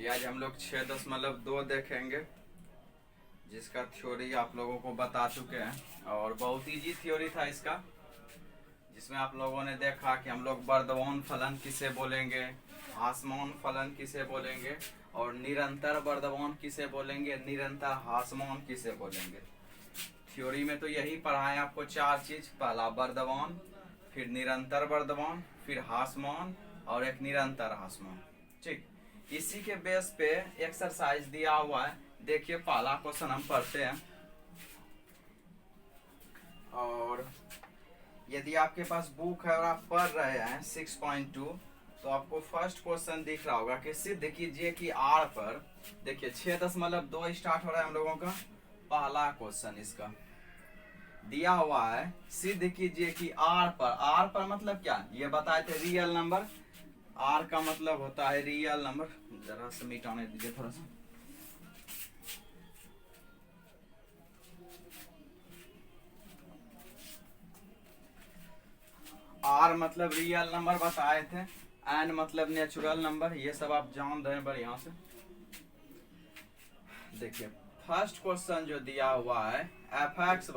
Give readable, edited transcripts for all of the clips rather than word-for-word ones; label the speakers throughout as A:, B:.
A: चलिए आज हम लोग 6.2 देखेंगे, जिसका थ्योरी आप लोगों को बता चुके हैं और बहुत इजी थ्योरी था इसका, जिसमें आप लोगों ने देखा कि हम लोग वर्धमान फलन किसे बोलेंगे, हासमान फलन किसे बोलेंगे और निरंतर वर्धमान किसे बोलेंगे, निरंतर हासमान किसे बोलेंगे। थ्योरी में तो यही पढ़ाएं आपको चार चीज, पहला वर्धमान, फिर निरंतर वर्धमान, फिर हासमान और एक निरंतर हासमान। ठीक, इसी के बेस पे एक्सरसाइज दिया हुआ है। देखिए पहला क्वेश्चन हम पढ़ते हैं, और यदि आपके पास बुक है और आप पढ़ रहे हैं 6.2 तो आपको फर्स्ट क्वेश्चन दिख रहा होगा कि सिद्ध कीजिए कि आर पर, देखिए 6.2 स्टार्ट हो रहा है हम लोगों का। पहला क्वेश्चन इसका दिया हुआ है, सिद्ध कीजिए कि आर पर मतलब क्या, ये बताए थे रियल नंबर। आर का मतलब होता है रियल नंबर। जरा से मिटाने दीजिए थोड़ा सा। आर मतलब रियल नंबर बताए थे, एन मतलब नेचुरल नंबर, ये सब आप जान रहे हैं बढ़िया से। देखिए फर्स्ट क्वेश्चन जो दिया हुआ है, एफ एक्स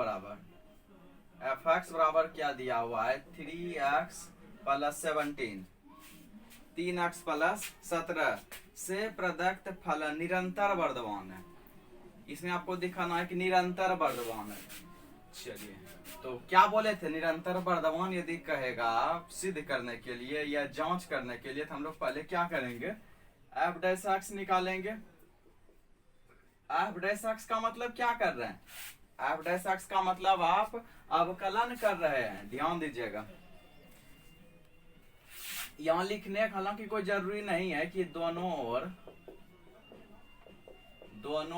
A: बराबर क्या दिया हुआ है, 3x प्लस 17, 3x प्लस 17 से प्रदत्त फलन निरंतर वर्धमान है। इसमें आपको दिखाना है कि निरंतर वर्धमान है। चलिए तो क्या बोले थे, निरंतर वर्धमान यदि कहेगा सिद्ध करने के लिए या जांच करने के लिए, तो हम लोग पहले क्या करेंगे, एफ डैश एक्स निकालेंगे। एफ डैश एक्स का मतलब क्या कर रहे हैं, एफ डैश एक्स का मतलब आप अवकलन कर रहे हैं, ध्यान दीजिएगा। यहां लिखने का हालांकि कोई जरूरी नहीं है कि दोनों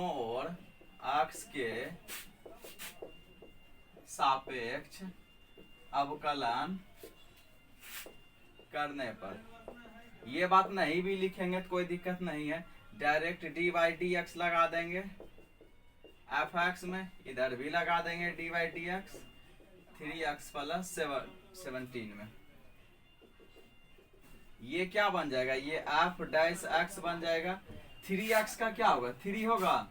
A: ओर अक्ष के सापेक्ष अवकलन करने पर, ये बात नहीं भी लिखेंगे तो कोई दिक्कत नहीं है, direct D by D x लगा देंगे एफ एक्स में, इधर भी लगा देंगे D by D x, 3x plus 17 में। ये क्या बन जाएगा, ये एफ डैश एक्स बन जाएगा। 3x का क्या होगा, 3 होगा,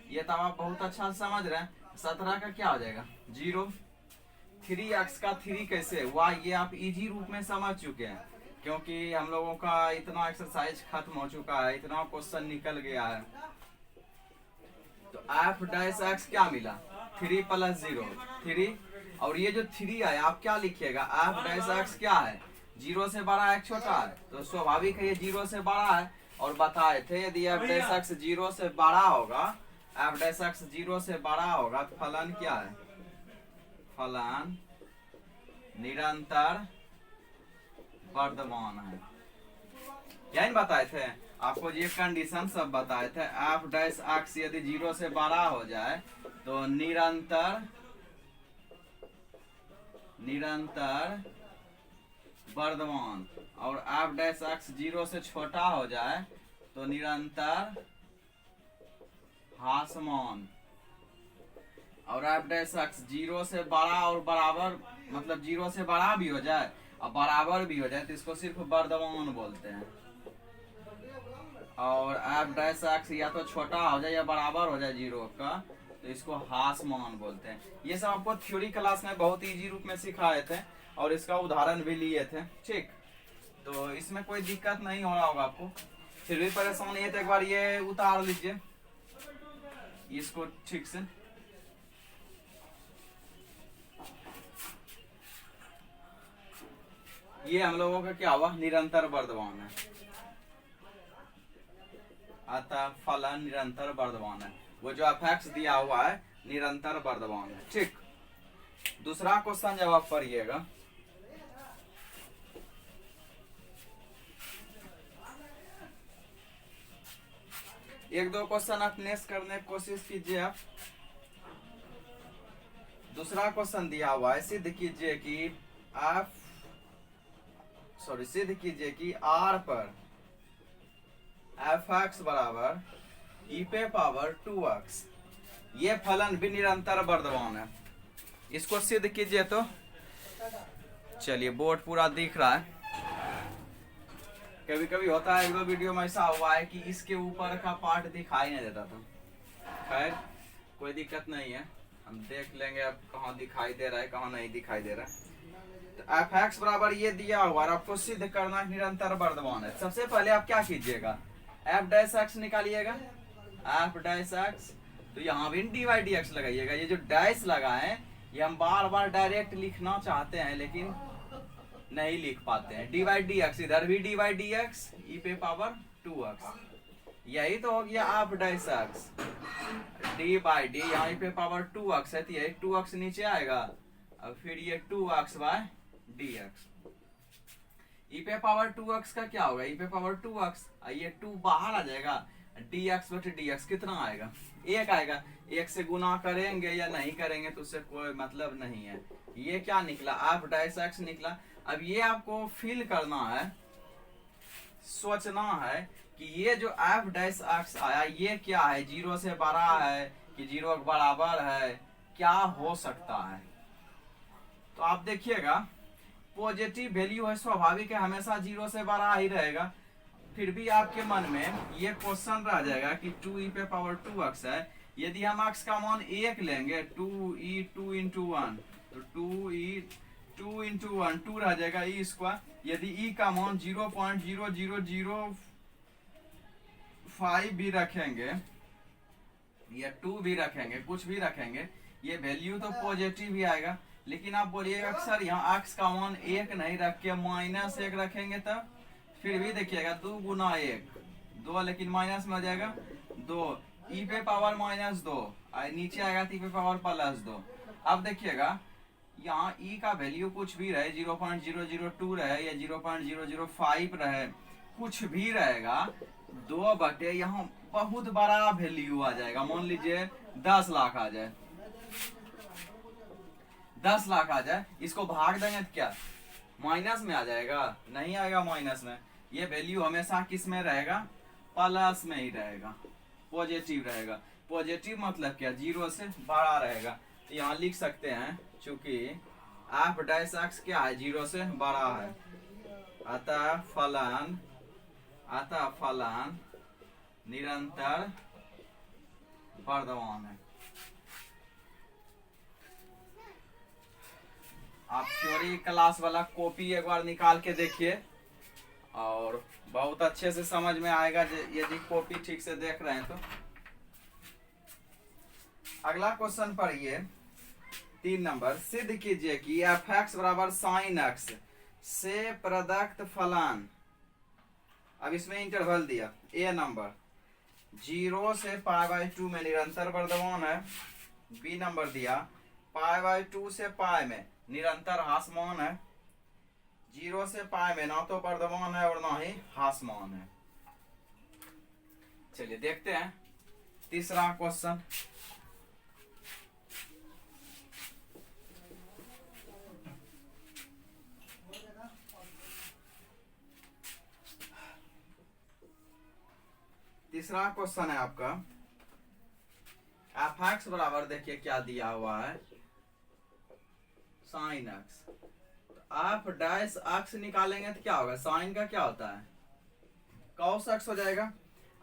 A: ये तो आप बहुत अच्छा समझ रहे हैं। 17 का क्या हो जाएगा, 0। 3x का 3 कैसे हुआ, ये आप इजी रूप में समझ चुके हैं, क्योंकि हम लोगों का इतना एक्सरसाइज खत्म हो चुका है, इतना क्वेश्चन निकल गया है। तो एफ डैश एक्स क्या मिला, 3 प्लस 0 3, और ये जो 3 है आप क्या लिखिएगा, एफ डैश एक्स क्या है, 0 से बड़ा एक छोटा है, तो स्वाभाविक है ये 0 से बड़ा है। और बताए थे यदि एफ डैश एक्स 0 से बड़ा होगा, एफ डैश एक्स 0 से बड़ा होगा तो फलन क्या है, फलन निरंतर वर्धमान है। यही बताए थे आपको, ये कंडीशन सब बताए थे। एफ डैश एक्स यदि 0 से बड़ा हो जाए तो निरंतर वर्धमान, और एफ डैश एक्स 0 से छोटा हो जाए तो निरंतर हासमान, और एफ डैश एक्स 0 से बड़ा और बराबर, मतलब 0 से बड़ा भी हो जाए और बराबर भी हो जाए तो इसको सिर्फ वर्धमान बोलते हैं। और एफ डैश एक्स या तो छोटा हो जाए या बराबर हो जाए 0 का तो इसको हासमान बोलते हैं। ये सब आपको थ्योरी क्लास में बहुत इजी रूप में सिखाए थे और इसका उदाहरण भी लिए थे। ठीक, तो इसमें कोई दिक्कत नहीं हो रहा होगा आपको, फिर भी परेशानी है तो एक बार ये उतार लीजिए इसको ठीक से। ये हम लोगों का क्या हुआ, निरंतर वर्धमान है, अतः फलन निरंतर वर्धमान है। वो जो एफ एक्स दिया हुआ है निरंतर वर्धमान है। ठीक, दूसरा क्वेश्चन जब आप पढ़िएगा, एक दो क्वेश्चन आप नेक्स्ट करने की कोशिश कीजिए आप। दूसरा क्वेश्चन दिया हुआ है, सिद्ध कीजिए कि आर पर एफ एक्स बराबर ई पे पावर 2x, ये फलन भी निरंतर वर्धमान है। इसको सिद्ध कीजिए तो चलिए, बोर्ड पूरा दिख रहा है, कभी कभी होता है, एक दो वीडियो में ऐसा हुआ है कि इसके ऊपर का पार्ट दिखाई नहीं देता था। खैर कोई दिक्कत नहीं है, हम देख लेंगे अब कहाँ दिखाई दे रहा है कहाँ नहीं दिखाई दे रहा है। तो एफ एक्स बराबर ये दिया हुआ और आपको सिद्ध करना है निरंतर वर्धमान है। सबसे पहले आप क्या कीजिएगा, एफ डैश एक्स निकालिएगा, एफ डैश एक्स। तो यहाँ भी डी बाई डी एक्स लगाइएगा। ये जो डैश लगा है ये हम बार बार डायरेक्ट लिखना चाहते हैं लेकिन नहीं लिख पाते हैं। डी बाई डी एक्स, इधर भी डी बाई डी एक्स, ई पे पावर 2x, यही तो हो गया F dash x. D by D यहाँ पे पावर 2x है तो ये 2x नीचे आएगा, अब फिर ये 2x बाय डी एक्स। ई पे पावर 2x का क्या होगा, ई पे पावर 2x, ये 2 बाहर आ जाएगा, dx बटे dx कितना आएगा, 1 आएगा। 1 से गुना करेंगे या नहीं करेंगे तो उससे कोई मतलब नहीं है। ये क्या निकला, एफ डैश एक्स निकला। अब ये आपको फील करना है, सोचना है कि ये जो एफ डैश एक्स आया ये क्या है, 0 से बड़ा है कि 0 के बराबर है, क्या हो सकता है। तो आप देखिएगा पॉजिटिव वैल्यू है, स्वाभाविक है हमेशा 0 से बड़ा ही रहेगा। फिर भी आपके मन में ये क्वेश्चन रह जाएगा कि 2e पे पावर 2x है, यदि हम x का मान 1 लेंगे 2e 2 into 1 तो 2e 2 into 1 2 रह जाएगा e स्क्वायर। यदि e का मान 0.0005 भी रखेंगे या 2 भी रखेंगे, कुछ भी रखेंगे, ये वैल्यू तो पॉजिटिव ही आएगा। लेकिन आप बोलिएगा सर यहाँ x का मान 1 नहीं रख के -1 रखेंगे तब, फिर भी देखिएगा 2 गुना 1 2, लेकिन माइनस में आ जाएगा 2, ई पे पावर -2 नीचे आएगा तो ई पे पावर +2। अब देखिएगा यहाँ ई का वैल्यू कुछ भी रहे, 0.002 रहे या 0.005 रहे, कुछ भी रहेगा, 2 बटे यहाँ बहुत बड़ा वैल्यू आ जाएगा। मान लीजिए 10 लाख आ जाए, 10 लाख आ जाए, इसको भाग देंगे तो क्या माइनस में आ जाएगा, नहीं आएगा माइनस में। ये वैल्यू हमेशा किस में रहेगा, प्लस में ही रहेगा, पॉजिटिव रहेगा। पॉजिटिव मतलब क्या, 0 से बड़ा रहेगा। तो यहाँ लिख सकते हैं चूंकि एफ डैश एक्स क्या है, 0 से बड़ा है, अतः फलन निरंतर वर्धमान है। आप थ्योरी क्लास वाला कॉपी एक बार निकाल के देखिए और बहुत अच्छे से समझ में आएगा यदि कॉपी ठीक से देख रहे हैं तो। अगला क्वेश्चन पढ़िए 3 नंबर, सिद्ध कीजिए कि एफ एक्स बराबर साइन एक्स से प्रदत्त फलन। अब इसमें इंटरवल दिया, ए नंबर 0 से π/2 में निरंतर वर्धमान है, बी नंबर दिया π/2 से π में निरंतर ह्रासमान है, 0 से π में ना तो वर्धमान है और ना ही ह्रासमान है। चलिए देखते हैं तीसरा क्वेश्चन। तीसरा क्वेश्चन है आपका, एफ एक्स बराबर देखिए क्या दिया हुआ है, sine x. F dash x निकालेंगे तो क्या होगा, साइन का क्या होता है कॉस एक्स हो जाएगा।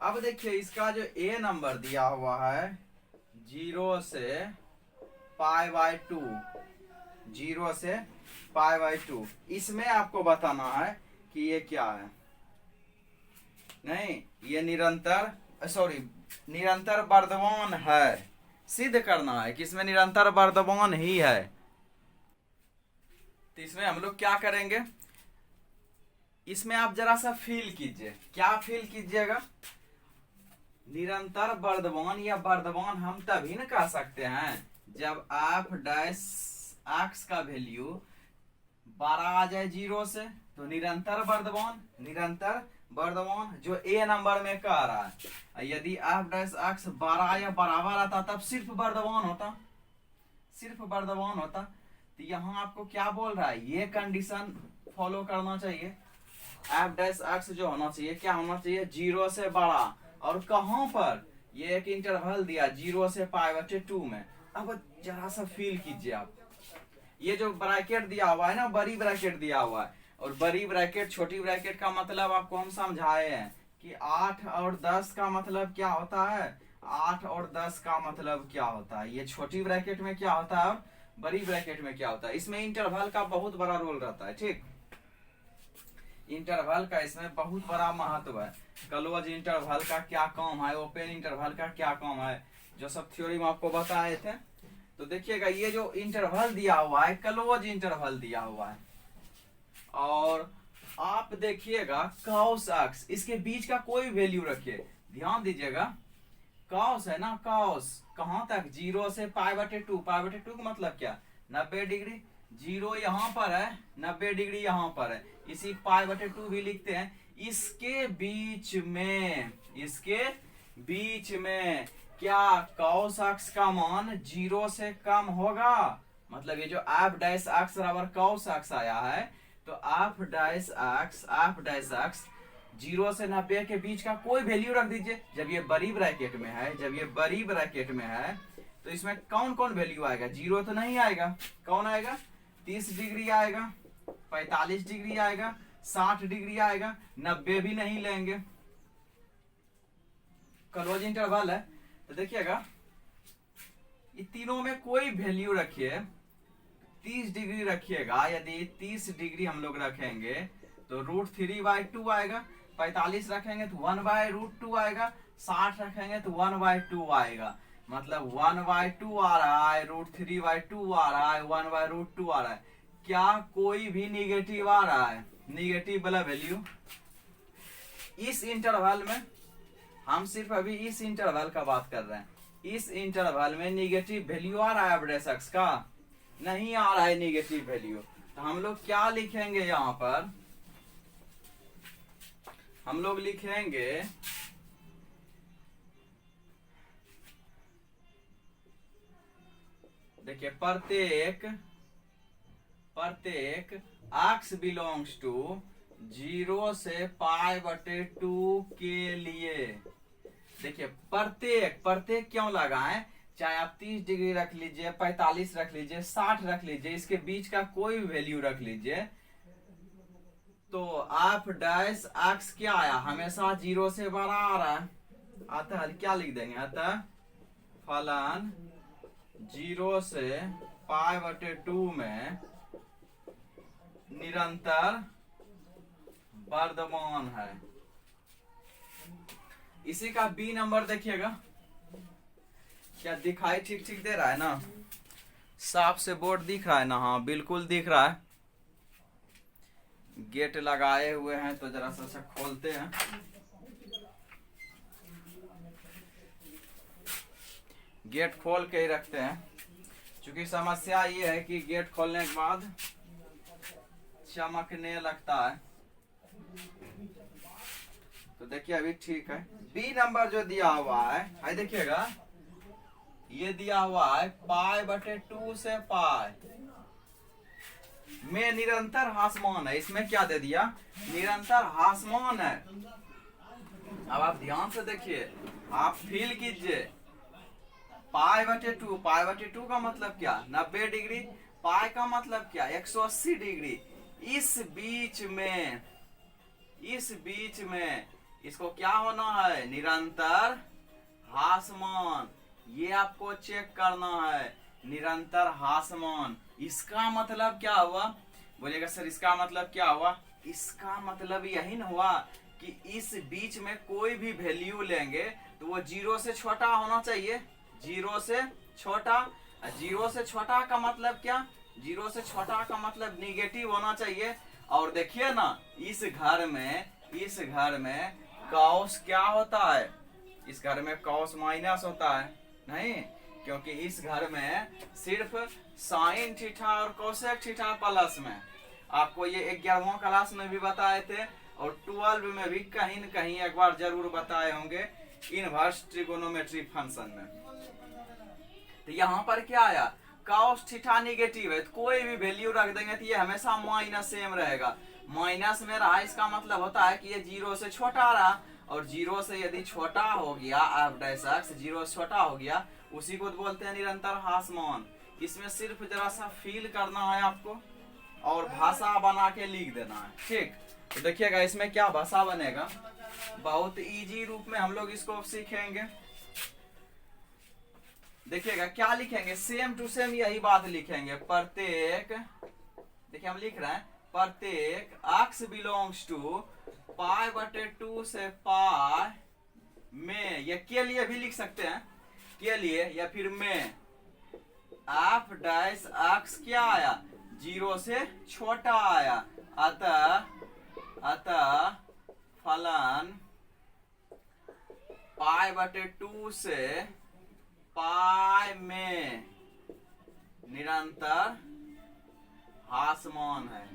A: अब देखिए इसका जो ए नंबर दिया हुआ है 0 से π/2, 0 से π/2, इसमें आपको बताना है कि ये क्या है। नहीं, ये निरंतर वर्धमान है, सिद्ध करना है कि इसमें निरंतर वर्धमान ही है। तो इसमें हम लोग क्या करेंगे, इसमें आप जरा सा फील कीजिए, क्या फील कीजिएगा, निरंतर वर्धमान या वर्धमान हम तभी न कह सकते हैं जब एफ डैश एक्स का वैल्यू 12 आ जाए 0 से, तो निरंतर वर्धमान जो ए नंबर में कह रहा है। यदि एफ डैश एक्स 12 या बराबर आता तब सिर्फ वर्धमान होता। तो यहाँ आपको क्या बोल रहा है, ये कंडीशन फॉलो करना चाहिए, एफ डैश एक्स जो होना चाहिए क्या होना चाहिए, 0 से बड़ा, और कहाँ पर, ये एक इंटरवल दिया 0 से π/2 में। अब जरा सा फील कीजिए आप, ये जो ब्रैकेट दिया हुआ है ना, बड़ी ब्रैकेट दिया हुआ है, और बड़ी ब्रैकेट छोटी ब्रैकेट का मतलब आपको हम समझाए हैं कि 8 और 10 का मतलब क्या होता है। 8 और 10 का मतलब क्या होता है, ये छोटी ब्रैकेट में क्या होता है और बड़ी ब्रैकेट में क्या होता है। इसमें इंटरवल का बहुत बड़ा रोल रहता है। ठीक, इंटरवल का इसमें बहुत बड़ा महत्व है। क्लोज इंटरवल का क्या काम है, ओपन इंटरवल का क्या काम है, जो सब थ्योरी में आपको बताए थे। तो देखिएगा ये जो इंटरवल दिया हुआ है क्लोज इंटरवल दिया हुआ है, और आप देखिएगा कॉस एक्स, इसके बीच का कोई वैल्यू रखिए, ध्यान दीजिएगा। कॉस है ना, कॉस कहां तक, 0 से π/2। π/2 का मतलब क्या, 90 डिग्री। 0 यहाँ पर है, 90 डिग्री यहाँ पर है, इसी π/2 भी लिखते हैं। इसके बीच में क्या कॉस एक्स का मान 0 से कम होगा। मतलब ये जो एफ डैश एक्स बराबर कॉस एक्स आया है, तो एफ डैश एक्स 0 से 90 के बीच का कोई वैल्यू रख दीजिए। जब ये बड़ी ब्रैकेट में है, तो इसमें कौन कौन वैल्यू आएगा, 0 तो नहीं आएगा, कौन आएगा, 30 डिग्री आएगा, 45 डिग्री आएगा, 60 डिग्री आएगा, 90 भी नहीं लेंगे। क्लोज इंटरवल है, तो देखिएगा ये तीनों में कोई वैल्यू रखिए। 30 डिग्री रखिएगा, यदि 30 डिग्री हम लोग रखेंगे तो √3/2 आएगा। 45 रखेंगे तो 1/√2 आएगा। 60 रखेंगे तो 1/2 आएगा। मतलब 1/2 आ रहा है, √3/2 आ रहा है, 1/√2 आ रहा है। क्या कोई भी निगेटिव आ रहा है, निगेटिव वाला वैल्यू इस इंटरवल में, हम सिर्फ अभी इस इंटरवल का बात कर रहे हैं। इस इंटरवल में निगेटिव वैल्यू आ रहा है एफ एक्स का, नहीं आ रहा है निगेटिव वैल्यू। तो हम लोग क्या लिखेंगे, यहां पर हम लोग लिखेंगे देखिए प्रत्येक x बिलोंग्स टू 0 से π/2 के लिए। देखिए प्रत्येक क्यों लगाएं, चाहे आप 30 डिग्री रख लीजिए, 45 रख लीजिए, 60 रख लीजिए, इसके बीच का कोई वैल्यू रख लीजिए। तो एफ डैश एक्स क्या आया, हमेशा 0 से बड़ा आ रहा है, अतः क्या लिख देंगे, अतः फलन 0 से π/2 में निरंतर वर्धमान है। इसी का बी नंबर देखिएगा, क्या दिखाई ठीक दे रहा है ना, साफ से बोर्ड दिख रहा है ना, हाँ बिल्कुल दिख रहा है। गेट लगाए हुए हैं तो जरा सा खोलते हैं। गेट खोल के ही रखते हैं, क्योंकि समस्या ये है कि गेट खोलने के बाद चमकने लगता है। तो देखिए अभी ठीक है। बी नंबर जो दिया हुआ है देखिएगा, ये दिया हुआ है π/2 से π में निरंतर ह्रासमान है। इसमें क्या दे दिया, निरंतर ह्रासमान है। अब आप ध्यान से देखिए, आप फील कीजिए, π/2 का मतलब क्या, 90 डिग्री, पाई का मतलब क्या, 180 डिग्री। इस बीच में इसको क्या होना है, निरंतर ह्रासमान। ये आपको चेक करना है, निरंतर ह्रासमान। इसका मतलब क्या हुआ, बोलिएगा सर इसका मतलब क्या हुआ। इसका मतलब यही न हुआ कि इस बीच में कोई भी वैल्यू लेंगे तो वो 0 से छोटा होना चाहिए। 0 से छोटा, 0 से छोटा का मतलब क्या, 0 से छोटा का मतलब निगेटिव होना चाहिए। और देखिए ना, इस घर में कॉस क्या होता है, इस घर में कॉस माइनस होता है नहीं, क्योंकि इस घर में सिर्फ साइन थीटा और कोसेक थीटा प्लस में। आपको ये 11वां क्लास में भी बताए थे और 12 में भी कहीं न कहीं एक बार जरूर बताए होंगे, इनवर्स ट्रिगोनोमेट्री फंक्शन में। तो यहाँ पर क्या आया, कॉस थीटा निगेटिव है, तो कोई भी वैल्यू रख देंगे तो ये हमेशा माइनस सेम रहेगा। माइनस में रहा, इसका मतलब होता है कि ये 0 से छोटा रहा, और 0 से यदि छोटा हो गया एफ डैश एक्स, 0 से छोटा हो गया, उसी को बोलते हैं निरंतर ह्रासमान। इसमें सिर्फ जरा सा फील करना है आपको, और भाषा बना के लिख देना है। ठीक, तो देखिएगा इसमें क्या भाषा बनेगा, बहुत इजी रूप में हम लोग इसको सीखेंगे। देखिएगा क्या लिखेंगे, सेम टू सेम यही बात लिखेंगे। प्रत्येक, देखिए हम लिख रहे हैं प्रत्येक x बिलोंग्स टू पाई बटे 2 से पाई में, ये के लिए भी लिख सकते हैं, के लिए या फिर में f डैश x क्या आया, 0 से छोटा आया, अतः फलन पाई बटे 2 से पाई में निरंतर हासमान है।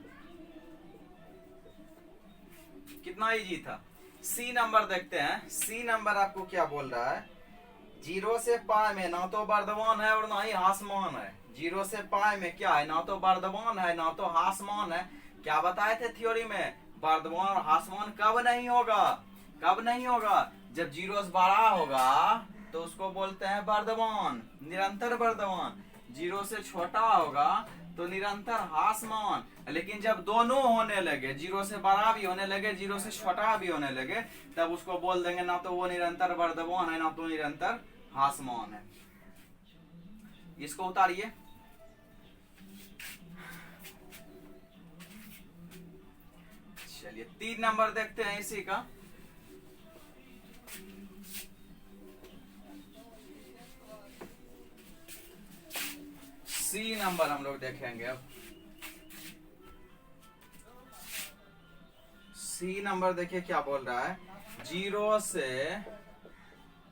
A: कितना इजी था। सी नंबर देखते हैं, सी नंबर आपको क्या बोल रहा है, 0 से पाई में ना तो वर्धमान है और ना ही हासमान है। 0 से पाई में क्या है, ना तो वर्धमान है ना तो हासमान है। क्या बताए थे थ्योरी में, वर्धमान और हासमान कब नहीं होगा, कब नहीं होगा, जब 0 से बड़ा होगा तो उसको बोलते हैं वर्धमान, निरंतर वर्धमान। 0 से छोटा होगा तो निरंतर हासमान। लेकिन जब दोनों होने लगे, 0 से बड़ा भी होने लगे 0 से छोटा भी होने लगे, तब उसको बोल देंगे ना तो वो निरंतर वर्धमान है ना तो निरंतर हासमान है। इसको उतारिए। चलिए 3 नंबर देखते हैं इसी का। सी नंबर हम लोग देखेंगे अब। सी नंबर देखिए क्या बोल रहा है, 0 से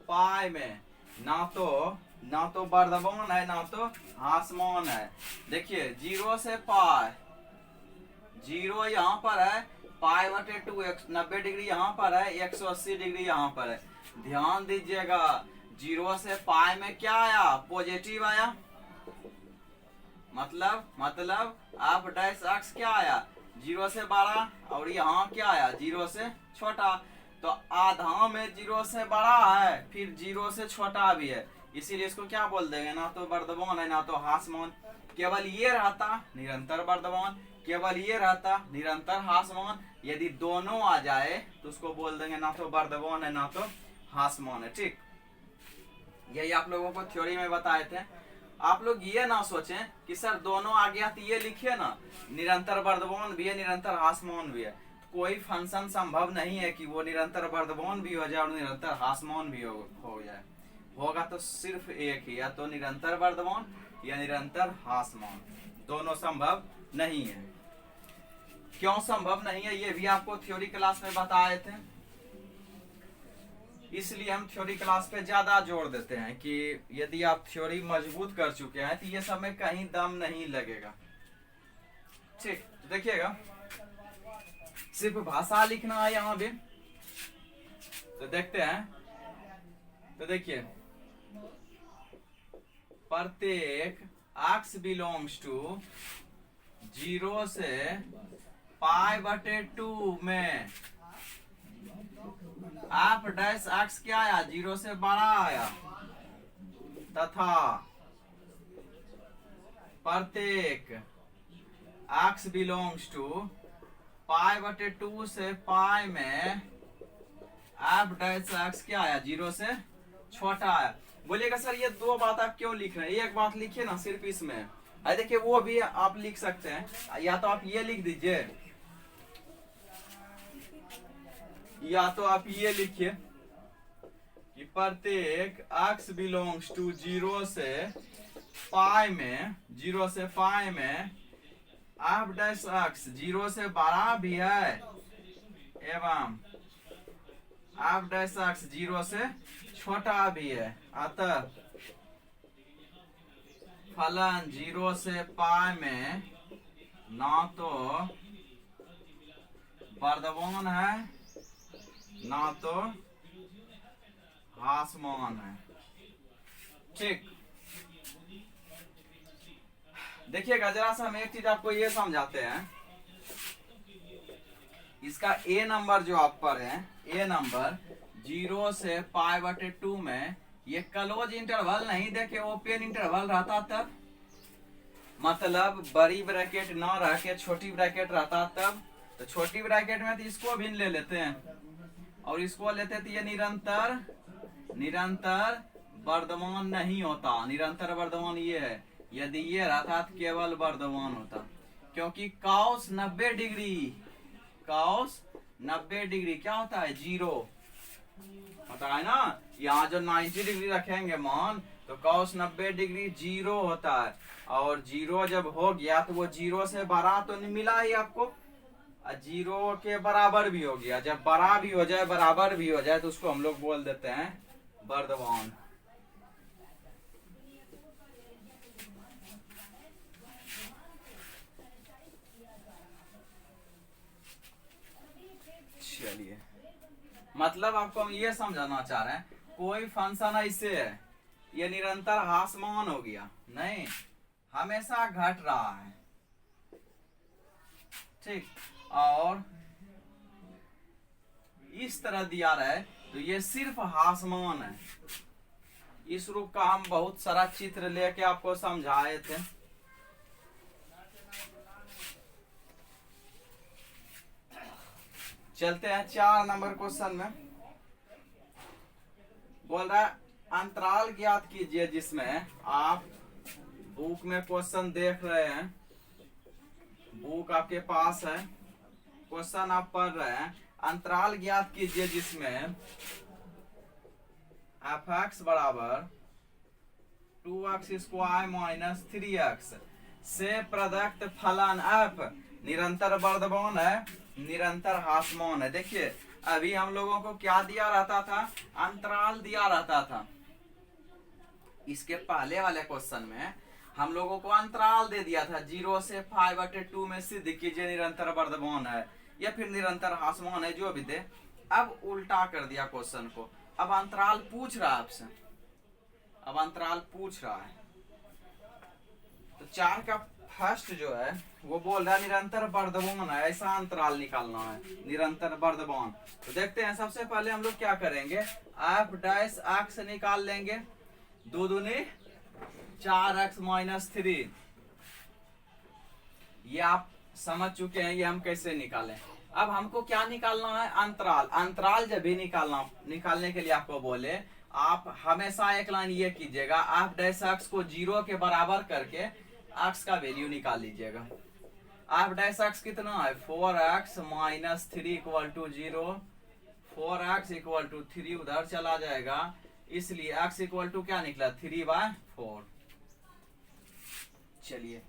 A: पाई में ना तो वर्धमान है ना तो हासमान है। देखिए 0 से पाई, 0 यहाँ पर है, पाई बटे 2 90 डिग्री यहाँ पर है, 180 डिग्री यहाँ पर है। ध्यान दीजिएगा 0 से पाई में क्या आया, पॉजिटिव आया, मतलब आप डैश एक्स क्या आया, 0 से बड़ा, और यहाँ क्या आया 0 से छोटा। तो आधा में 0 से बड़ा है फिर 0 से छोटा भी है, इसीलिए इसको क्या बोल देंगे, ना तो वर्धमान है ना तो हासमान। केवल ये रहता निरंतर वर्धमान, केवल ये रहता निरंतर हासमान। यदि दोनों आ जाए तो उसको बोल देंगे ना तो वर्धमान है ना तो हासमान है। ठीक, यही आप लोगों को थ्योरी में बताए थे। आप लोग ये ना सोचें कि सर दोनों आ गया तो ये लिखिए ना, निरंतर वर्धमान भी है निरंतर हासमान भी है। कोई फंक्शन संभव नहीं है कि वो निरंतर वर्धमान भी हो जाए और निरंतर हासमान भी हो जाए। होगा तो सिर्फ एक ही, या तो निरंतर वर्धमान या निरंतर हासमान, दोनों संभव नहीं है। क्यों संभव नहीं है ये भी आपको थ्योरी क्लास में बताए थे, इसलिए हम थ्योरी क्लास पे ज्यादा जोर देते हैं कि यदि आप थ्योरी मजबूत कर चुके हैं तो ये सब में कहीं दम नहीं लगेगा। ठीक, तो देखिएगा सिर्फ भाषा लिखना है यहाँ भी, तो देखते हैं। तो देखिए प्रत्येक x बिलोंग्स टू 0 से पाई बटे 2 में f डैश x क्या आया, 0 से बड़ा आया, तथा प्रत्येक x बिलोंग्स टू पाई बटे 2 से पाई में f डैश x क्या आया, 0 से छोटा आया। बोलिएगा सर ये दो बात आप क्यों लिख रहे हैं, एक बात लिखिए ना सिर्फ इसमें। अरे देखिए वो भी आप लिख सकते हैं, या तो आप ये लिख दीजिए या तो आप ये लिखिए कि प्रत्येक x बिलोंग्स टू 0 से पाई में, 0 से पाई में f डैश x 0 से बड़ा भी है एवं f डैश x 0 से छोटा भी है, अतः फलन 0 से पाई में ना तो वर्धमान है ना तो हासमान है। ठीक, देखिएगा जरा सा हम एक चीज आपको ये समझाते हैं। इसका ए नंबर जो आप पर है, ए नंबर 0 से पाई बटे 2 में ये क्लोज इंटरवल नहीं देखे ओपन इंटरवल रहता तब मतलब बड़ी ब्रैकेट ना रह के छोटी ब्रैकेट रहता तब, तो छोटी ब्रैकेट में तो इसको भी ले लेते हैं और इसको लेते तो ये निरंतर निरंतर वर्धमान नहीं होता। निरंतर वर्धमान ये है, यदि ये रहता तो केवल वर्धमान होता, क्योंकि cos 90 डिग्री, cos 90 डिग्री क्या होता है, जीरो होता है ना। यहाँ जो 90 डिग्री रखेंगे मान, तो cos 90 डिग्री जीरो होता है, और जीरो जब हो गया तो वो जीरो से बड़ा तो नहीं मिला ही आपको, जीरो के बराबर भी हो गया। जब बड़ा भी हो जाए बराबर भी हो जाए तो उसको हम लोग बोल देते हैं वर्धमान। चलिए, मतलब आपको हम ये समझाना चाह रहे हैं, कोई फंक्शन ऐसे है ये निरंतर ह्रासमान हो गया नहीं, हमेशा घट रहा है, ठीक, और इस तरह दिया रहे तो ये सिर्फ ह्रासमान है। इस रूप का हम बहुत सारा चित्र लेके आपको समझाए थे। चलते हैं 4 नंबर क्वेश्चन में। बोल रहा है अंतराल ज्ञात कीजिए जिसमें, आप बुक में क्वेश्चन देख रहे हैं, बुक आपके पास है, क्वेश्चन आप पढ़ रहे हैं, अंतराल ज्ञात कीजिए जिसमें f(x) बराबर 2x स्क्वायर माइनस 3x से प्रदत्त फलन f निरंतर वर्धमान है, निरंतर ह्रासमान है। देखिए अभी हम लोगों को क्या दिया रहता था, अंतराल दिया रहता था। इसके पहले वाले क्वेश्चन में हम लोगों को अंतराल दे दिया था, 0 से 5/2 में सिद्ध कीजिए निरंतर वर्धमान है या फिर निरंतर ह्रासमान है, जो भी दे। अब उल्टा कर दिया क्वेश्चन को, अब अंतराल पूछ रहा है आपसे, अब अंतराल पूछ रहा है। तो 4 का फर्स्ट जो है वो बोल रहा है निरंतर वर्धमान है, ऐसा अंतराल निकालना है, निरंतर वर्धमान। तो देखते हैं, सबसे पहले हम लोग क्या करेंगे, f' निकाल लेंगे, 2 दूनी 4x माइनस 3। ये आप समझ चुके हैं, ये हम कैसे निकालें। अब हमको क्या निकालना है, अंतराल। अंतराल जब भी निकालने के लिए आपको बोले, आप हमेशा एक लाइन ये कीजिएगा, f' को 0 के बराबर करके x का वैल्यू निकाल लीजिएगा। f' कितना है, 4x minus 3 equal to 0, 4x equal to 3 उधर चला जाएगा, इसलिए x इक्वल टू क्या निकला, 3/4। चलिए,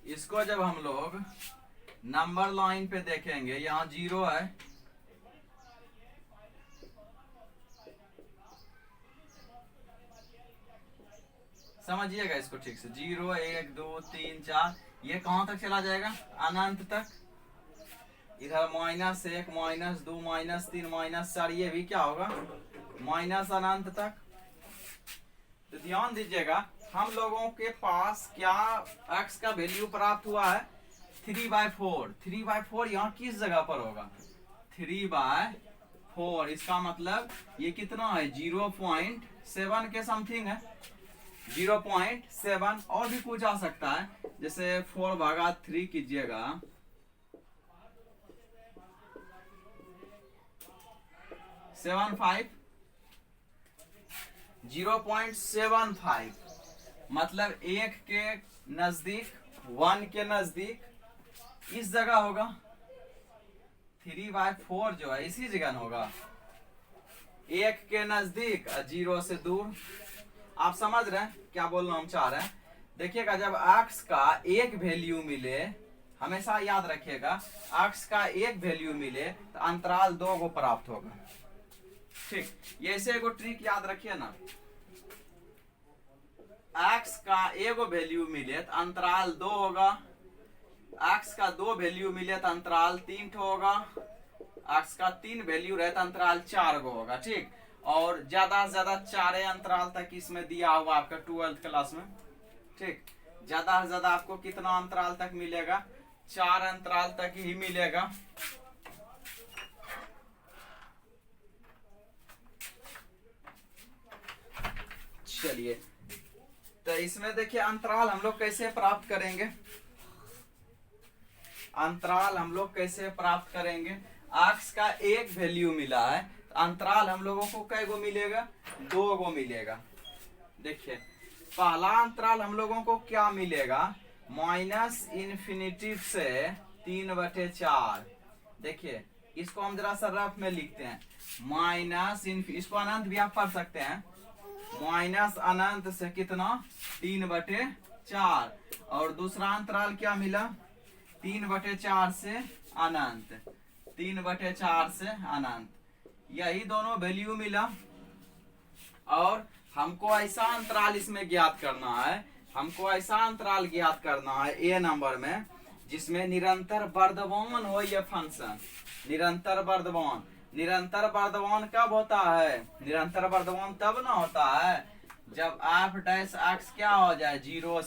A: इसको जब हम लोग नंबर लाइन पे देखेंगे, यहाँ 0 है, समझिएगा इसको ठीक से, 0 1 2 3 4, ये कहां तक चला जाएगा, अनंत तक। इधर -1 -2 -3 -4, ये भी क्या होगा, माइनस अनंत तक। तो ध्यान दीजिएगा, हम लोगों के पास क्या x का वैल्यू प्राप्त हुआ है, 3/4। 3/4 यहाँ किस जगह पर होगा, 3/4। इसका मतलब ये कितना है, 0.7 के समथिंग है, 0.7। और भी कुछ आ सकता है, जैसे 4/3 कीजिएगा, 75, 0.75, मतलब 1 के नजदीक, 1 के नजदीक इस जगह होगा। 3/4 जो है इसी जगह होगा, 1 के नजदीक, 0 से दूर। आप समझ रहे हैं क्या बोलना हम चाह रहे हैं। देखिएगा, जब x का एक वैल्यू मिले, हमेशा याद रखिएगा, x का एक वैल्यू मिले तो अंतराल 2 को प्राप्त होगा, ठीक। ये ऐसे एगो ट्रिक याद रखिए ना, x का एगो वैल्यू मिले तो अंतराल 2 होगा, x का 2 वैल्यू मिले तो अंतराल 3 होगा, x का 3 वैल्यू रहे तो अंतराल 4 गो होगा, ठीक। और ज्यादा से ज्यादा 4 अंतराल तक इसमें दिया हुआ आपका 12th क्लास में, ठीक। ज्यादा से ज्यादा आपको कितना अंतराल तक मिलेगा, 4 अंतराल तक ही मिलेगा। चलिए, तो इसमें देखिए अंतराल हम लोग कैसे प्राप्त करेंगे, अंतराल हम लोग कैसे प्राप्त करेंगे। एक्स का एक वैल्यू मिला है, तो अंतराल हम लोगों को कै गो मिलेगा, 2 गो मिलेगा। देखिए पहला अंतराल हम लोगों को क्या मिलेगा, -इन्फिनिटी से 3/4। देखिए इसको हम जरा सा रफ में लिखते हैं, इसको अनंत भी आप पढ़ सकते हैं, माइनस अनंत से कितना 3/4। और दूसरा अंतराल क्या मिला, 3/4 से अनंत, 3/4 से अनंत, यही दोनों वैल्यू मिला। और हमको ऐसा अंतराल इसमें ज्ञात करना है, हमको ऐसा अंतराल ज्ञात करना है ए नंबर में जिसमें निरंतर वर्धमान हो ये फंक्शन, निरंतर वर्धमान। निरंतर वर्धमान कब होता है, निरंतर वर्धमान तब ना होता है जब f' क्या हो जाए, 0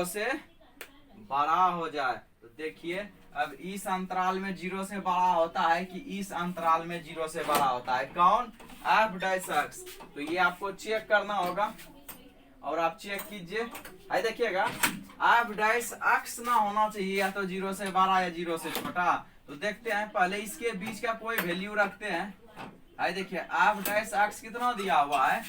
A: से बड़ा हो जाए। तो देखिए अब इस अंतराल में 0 से बड़ा होता है कि इस अंतराल में 0 से बड़ा होता है, कौन, f'। तो ये आपको चेक करना होगा और आप चेक कीजिए। है देखिएगा f' ना होना चाहिए या तो 0 से बड़ा या 0 से छोटा। तो देखते हैं पहले इसके बीच का कोई वैल्यू रखते हैं। है देखिए f' कितना दिया हुआ है,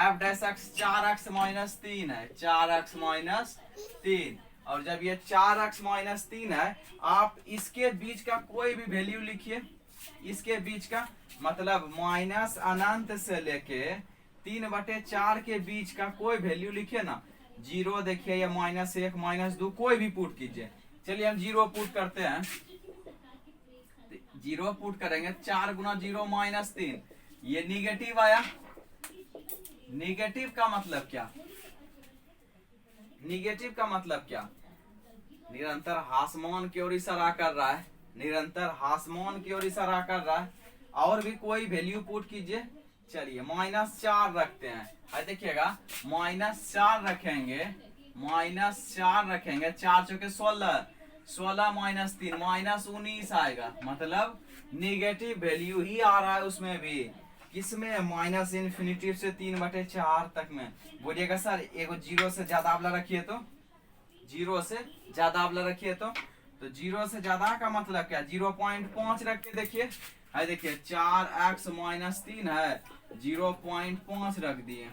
A: f' 4x-3 है, 4x-3। और जब ये 4x-3 है, आप इसके बीच का कोई भी वैल्यू लिखिए, इसके बीच का मतलब माइनस अनंत से लेके 3/4 के बीच का कोई वैल्यू लिखिए ना। 0 देखिए या -1 -2 कोई भी पुट कीजिए। चलिए हम 0 पुट करते हैं, 0 पुट करेंगे, 4 गुना 0 -3, ये निगेटिव आया। निगेटिव का मतलब क्या, निगेटिव का मतलब क्या, निरंतर हासमान की ओर इशारा कर रहा है, निरंतर हासमान की ओर इशारा कर रहा है। और भी कोई वैल्यू पुट कीजिए। चलिए -4 रखते हैं। देखिएगा -4 रखेंगे, -4 रखेंगे, 4 चौके 16, 16 -3 -19 आएगा, मतलब निगेटिव वैल्यू ही आ रहा है उसमें भी। किसमें, -इन्फिनिटी से 3/4 तक में। बोलिएगा सर एगो 0 से ज्यादा वाला रखिए तो, 0 से ज्यादा वाला रखिए तो 0 से ज्यादा का मतलब क्या, 0.5 रख के देखिए। है देखिए 4x-3 है, 0.5 रख दिए,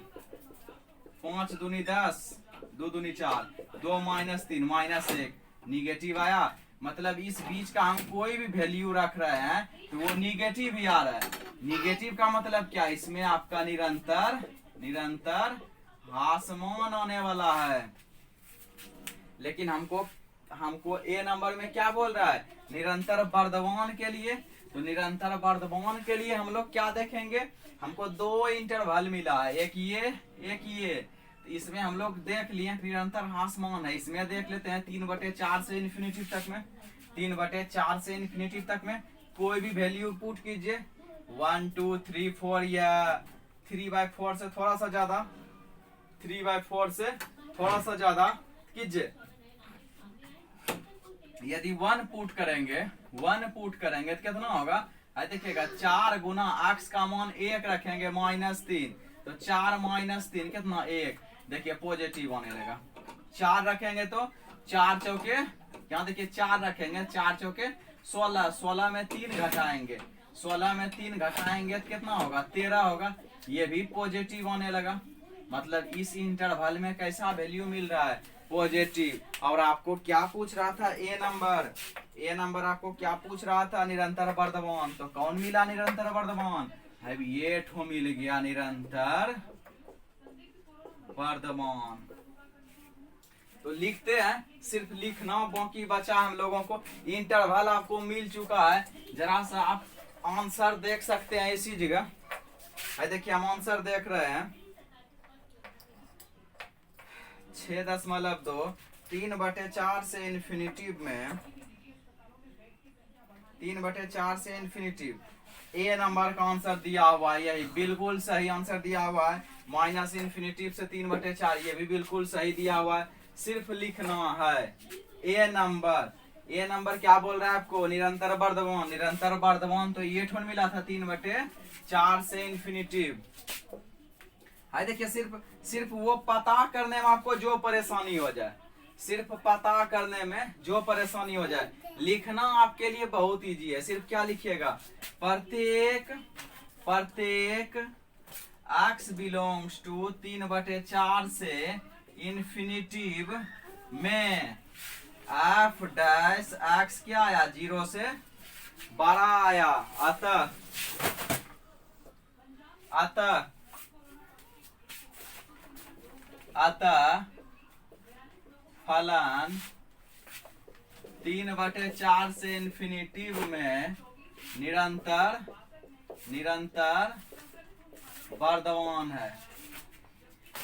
A: 5 दूनी 10, 2 दूनी 4, 2 -3 -1 निगेटिव आया। मतलब इस बीच का हम कोई भी वैल्यू रख रहे हैं तो वो निगेटिव ही आ रहा है। निगेटिव का मतलब क्या, इसमें आपका निरंतर निरंतर हासमान आने वाला है। लेकिन हमको ए नंबर में क्या बोल रहा है, निरंतर वर्धमान के लिए। तो निरंतर वर्धमान के लिए हम लोग क्या देखेंगे, हमको 2 इंटरवल मिला है, एक ये। तो इसमें हम लोग देख लिए निरंतर हासमान है, इसमें देख लेते हैं 3/4 से इन्फिनिटी तक में, 3/4 से इन्फिनिटी तक में कोई भी वैल्यू पुट कीजिए, 1 2 3 4 या 3/4 से थोड़ा सा ज्यादा, 3/4 से थोड़ा सा ज्यादा कीजिए। यदि 1 पुट करेंगे तो कितना होगा, देखिएगा 4 गुना x का मान 1 रखेंगे -3, तो 4 -3 कितना 1, देखिए पॉजिटिव आने लगा। 4 रखेंगे तो 4 चौके, यहाँ देखिए 4 रखेंगे, 4 चौके 16, 16 में 3 घटाएंगे, 16 में 3 घटाएंगे तो कितना होगा, 13 होगा, ये भी पॉजिटिव आने लगा। मतलब इस इंटरवल में कैसा वैल्यू मिल रहा है, पॉजिटिव। और आपको क्या पूछ रहा था, ए नंबर आपको क्या पूछ रहा था, निरंतर वर्धमान। तो कौन मिला निरंतर वर्धमान, है ये ठो मिल गया निरंतर वर्धमान। तो लिखते हैं, सिर्फ लिखना बाकी बचा हम लोगों को। इंटरवल आपको मिल चुका है, जरा सा आप आंसर देख सकते हैं इसी जगह। है देखिए हम आंसर देख रहे हैं, 6.2 3/4 से इन्फिनिटी में, 3/4 से इन्फिनिटी। ए नंबर का आंसर दिया हुआ है, यही बिल्कुल सही आंसर दिया हुआ है। -इन्फिनिटी से 3/4 ये भी बिल्कुल सही दिया हुआ है, सिर्फ लिखना है। ए नंबर क्या बोल रहा है आपको, निरंतर वर्धमान। निरंतर वर्धमान तो ये ठोन मिला था 3/4 से इन्फिनिटी। है देखिए, सिर्फ वो पता करने में आपको जो परेशानी हो जाए, सिर्फ पता करने में जो परेशानी हो जाए, लिखना आपके लिए बहुत इजी है। सिर्फ क्या लिखिएगा, प्रत्येक x बिलोंग्स टू 3/4 से इन्फिनिटिव में f डैश x क्या आया, 0 से बड़ा आया, अतः फलन 3/4 से इन्फिनिटिव में निरंतर वर्धमान है।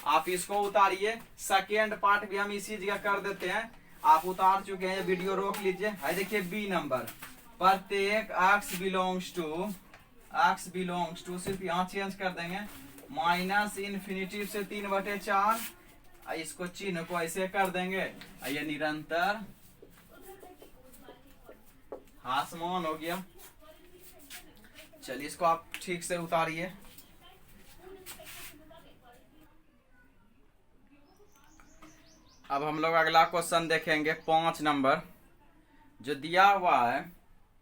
A: आप इसको उतारिए, सेकेंड पार्ट भी हम इसी जगह कर देते हैं, आप उतार चुके हैं, वीडियो रोक लीजिए। है देखिए बी नंबर, प्रत्येक x बिलोंग्स टू सिर्फ यहाँ चेंज कर देंगे, माइनस इन्फिनिटिव से 3/4, इसको चिन्ह को ऐसे कर देंगे, ये निरंतर हासमान हो गया। चलिए इसको आप ठीक से उतारिए। अब हम लोग अगला क्वेश्चन देखेंगे 5 नंबर, जो दिया हुआ है,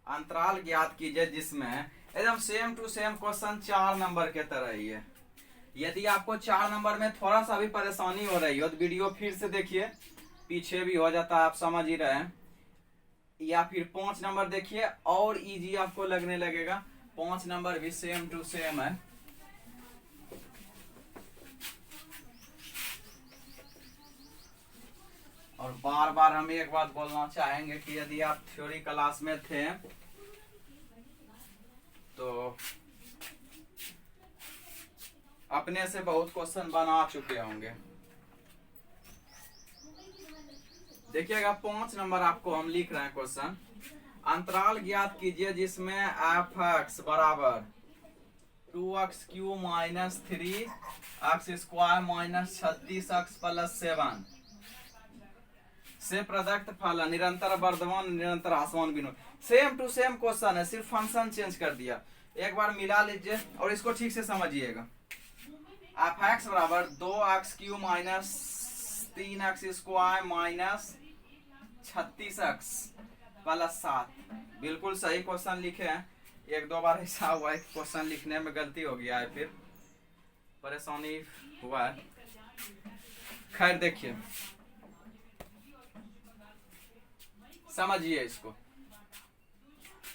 A: अंतराल ज्ञात कीजिए जिसमें एकदम same to same question 4 number के तरह ही है। यदि आपको 4 नंबर में थोड़ा सा भी परेशानी हो रही हो तो वीडियो फिर से देखिए, पीछे भी हो जाता है, आप समझ ही रहे हैं। या फिर 5 नंबर देखिए, और इजी आपको लगने लगेगा। 5 नंबर भी सेम टू सेम है। और बार बार हम एक बात बोलना चाहेंगे कि यदि आप थ्योरी क्लास में थे तो अपने से बहुत क्वेश्चन बना चुके होंगे। देखिएगा 5 नंबर आपको हम लिख रहे हैं क्वेश्चन, अंतराल ज्ञात कीजिए जिसमें एफ एक्स बराबर 2x³ minus 3x² minus 36x plus 7 से प्रदत्त फल निरंतर वर्धमान निरंतर आसमान बिंदु। सेम टू सेम क्वेश्चन है, सिर्फ फंक्शन चेंज कर दिया। एक बार मिला लीजिए और इसको ठीक से समझिएगा। एफ एक्स बराबर 2x³ minus 3x² minus 36x plus 7, बिल्कुल सही क्वेश्चन लिखे हैं। 1-2 बार ऐसा हुआ है क्वेश्चन लिखने में गलती हो गया है, फिर परेशानी हुआ है। खैर देखिए, समझिए इसको।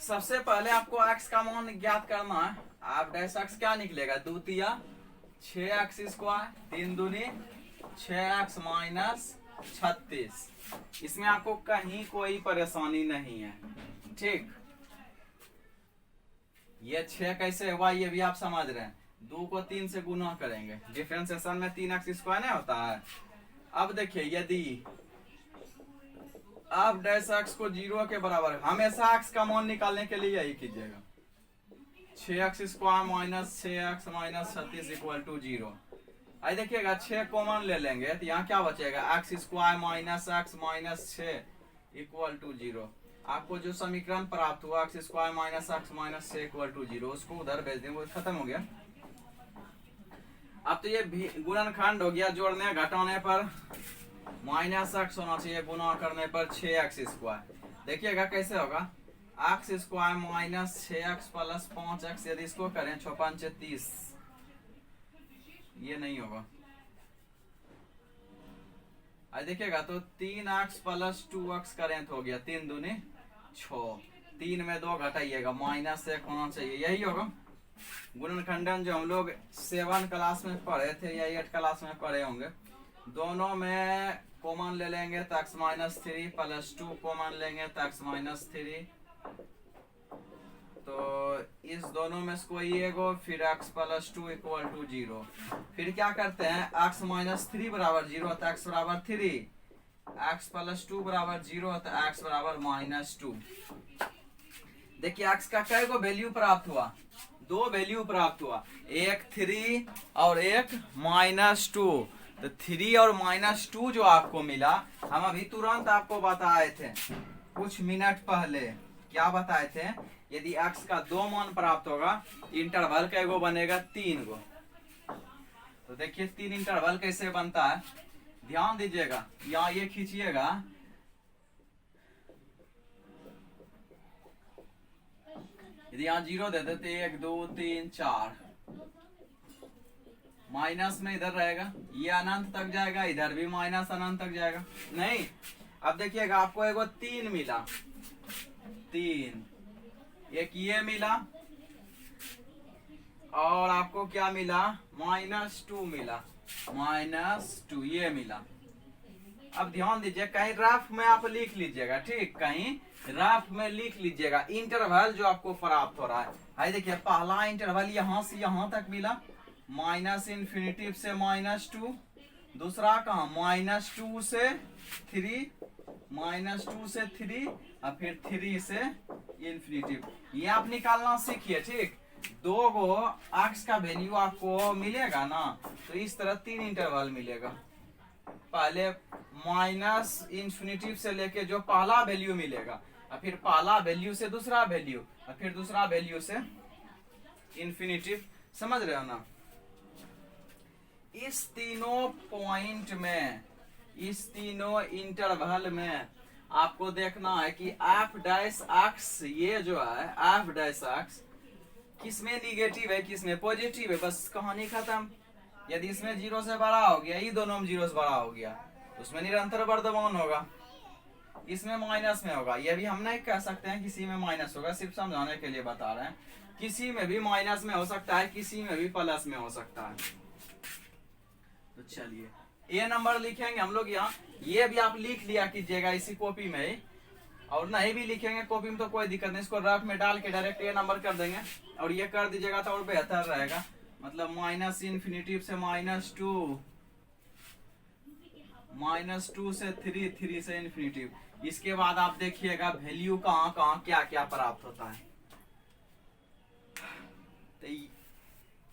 A: सबसे पहले आपको x का मान ज्ञात करना है। आप डैश x क्या निकलेगा, 2 तिया 6x², 3 दूनी 6x माइनस 36। इसमें आपको कहीं कोई परेशानी नहीं है, ठीक। ये 6 कैसे हुआ ये भी आप समझ रहे हैं। 2 को 3 से गुना करेंगे, डिफरेंशिएशन में 3x² नहीं होता है। अब देखिए, यदि आप डैश x को 0 के बराबर, हमेशा x का मान निकालने के लिए यही कीजिएगा, 6x² minus 6x minus 36 equal to 0। आई देखिएगा 6 कॉमन ले लेंगे तो यहाँ क्या बचेगा, x² minus x minus 6 equal to 0। आपको जो समीकरण प्राप्त हुआ x² minus x minus 6 equal to 0, उसको उधर भेज देंगे, वो खत्म हो गया। अब तो ये गुणनखंड हो गया, जोड़ने घटाने पर माइनस x होना चाहिए, गुना करने पर 6x²। देखिएगा कैसे होगा, x² minus 6x plus 5x, यदि इसको करें 6×5 = 30, ये नहीं होगा। देखिएगा तो 3x प्लस 2x करें तो हो गया 3 दूनी 6, 3 में 2 घटाइएगा, माइनस 1 होना चाहिए, यही होगा। गुणनखंडन जो हम लोग 7 क्लास में पढ़े थे या 8 क्लास में पढ़े होंगे, दोनों में कॉमन ले लेंगे तो x माइनस 3 प्लस 2 कॉमन लेंगे तो x माइनस 3, तो इस दोनों में से कोई एगो, फिर x प्लस 2 इक्वल टू 0। फिर क्या करते हैं, x माइनस 3 बराबर 0 तो x बराबर 3, x प्लस 2 बराबर 0 तो x बराबर माइनस 2। देखिए x का कई गो वैल्यू प्राप्त हुआ, 2 वैल्यू प्राप्त हुआ, एक 3 और एक माइनस 2। तो 3 और माइनस 2 जो आपको मिला, हम अभी तुरंत आपको बताए थे कुछ मिनट पहले। क्या बताए थे, यदि x का 2 मान प्राप्त होगा, इंटरवल का एगो बनेगा 3 गो। तो देखिए 3 इंटरवल कैसे बनता है, ध्यान दीजिएगा। यहाँ ये खींचिएगा, यदि यहाँ 0 दे देते 1 2 3 4, माइनस में इधर रहेगा, ये अनंत तक जाएगा, इधर भी माइनस अनंत तक जाएगा। नहीं, अब देखिएगा आपको एगो 3 मिला, 3, एक ये मिला, और आपको क्या मिला, -2 मिला, -2 ये मिला। अब ध्यान दीजिए, कहीं रफ में आप लिख लीजिएगा, ठीक, कहीं रफ में लिख लीजिएगा इंटरवल जो आपको प्राप्त हो रहा है। भाई देखिए पहला इंटरवल यहां से यहां तक मिला, -∞ से -2, दूसरा कहा -2 से 3, -2 से 3, और फिर 3 से ∞। ये आप निकालना सीखिए, ठीक। 2 गो अक्स का वैल्यू आपको मिलेगा ना, तो इस तरह 3 इंटरवल मिलेगा। पहले -∞ से लेके जो पहला वैल्यू मिलेगा, और फिर पहला वैल्यू से दूसरा वैल्यू, और फिर दूसरा वैल्यू से ∞। समझ रहे हो ना? इस तीनों पॉइंट में, इस तीनों इंटरवल में आपको देखना है कि एफ डैश एक्स, ये जो है एफ डैश एक्स किसमें निगेटिव है किसमें पॉजिटिव है, बस कहानी खत्म। यदि इसमें 0 से बड़ा हो गया, ये दोनों में 0 से बड़ा हो गया, तो उसमें निरंतर वर्धमान होगा, इसमें माइनस में होगा। ये भी हम नहीं कह सकते हैं किसी में माइनस होगा, सिर्फ समझाने के लिए बता रहे हैं। किसी में भी माइनस में हो सकता है, किसी में भी प्लस में हो सकता है। तो चलिए ये नंबर लिखेंगे हम लोग यहाँ, ये भी आप लिख लिया कीजिएगा इसी कॉपी में ही, और नहीं भी लिखेंगे कॉपी में तो कोई दिक्कत नहीं, इसको रफ में डाल के डायरेक्ट ये नंबर कर देंगे, और ये कर दीजिएगा तो और बेहतर रहेगा। मतलब -∞ से -2, -2 से 3, 3 से ∞। इसके बाद आप देखिएगा वैल्यू कहाँ कहाँ क्या क्या प्राप्त होता है। तो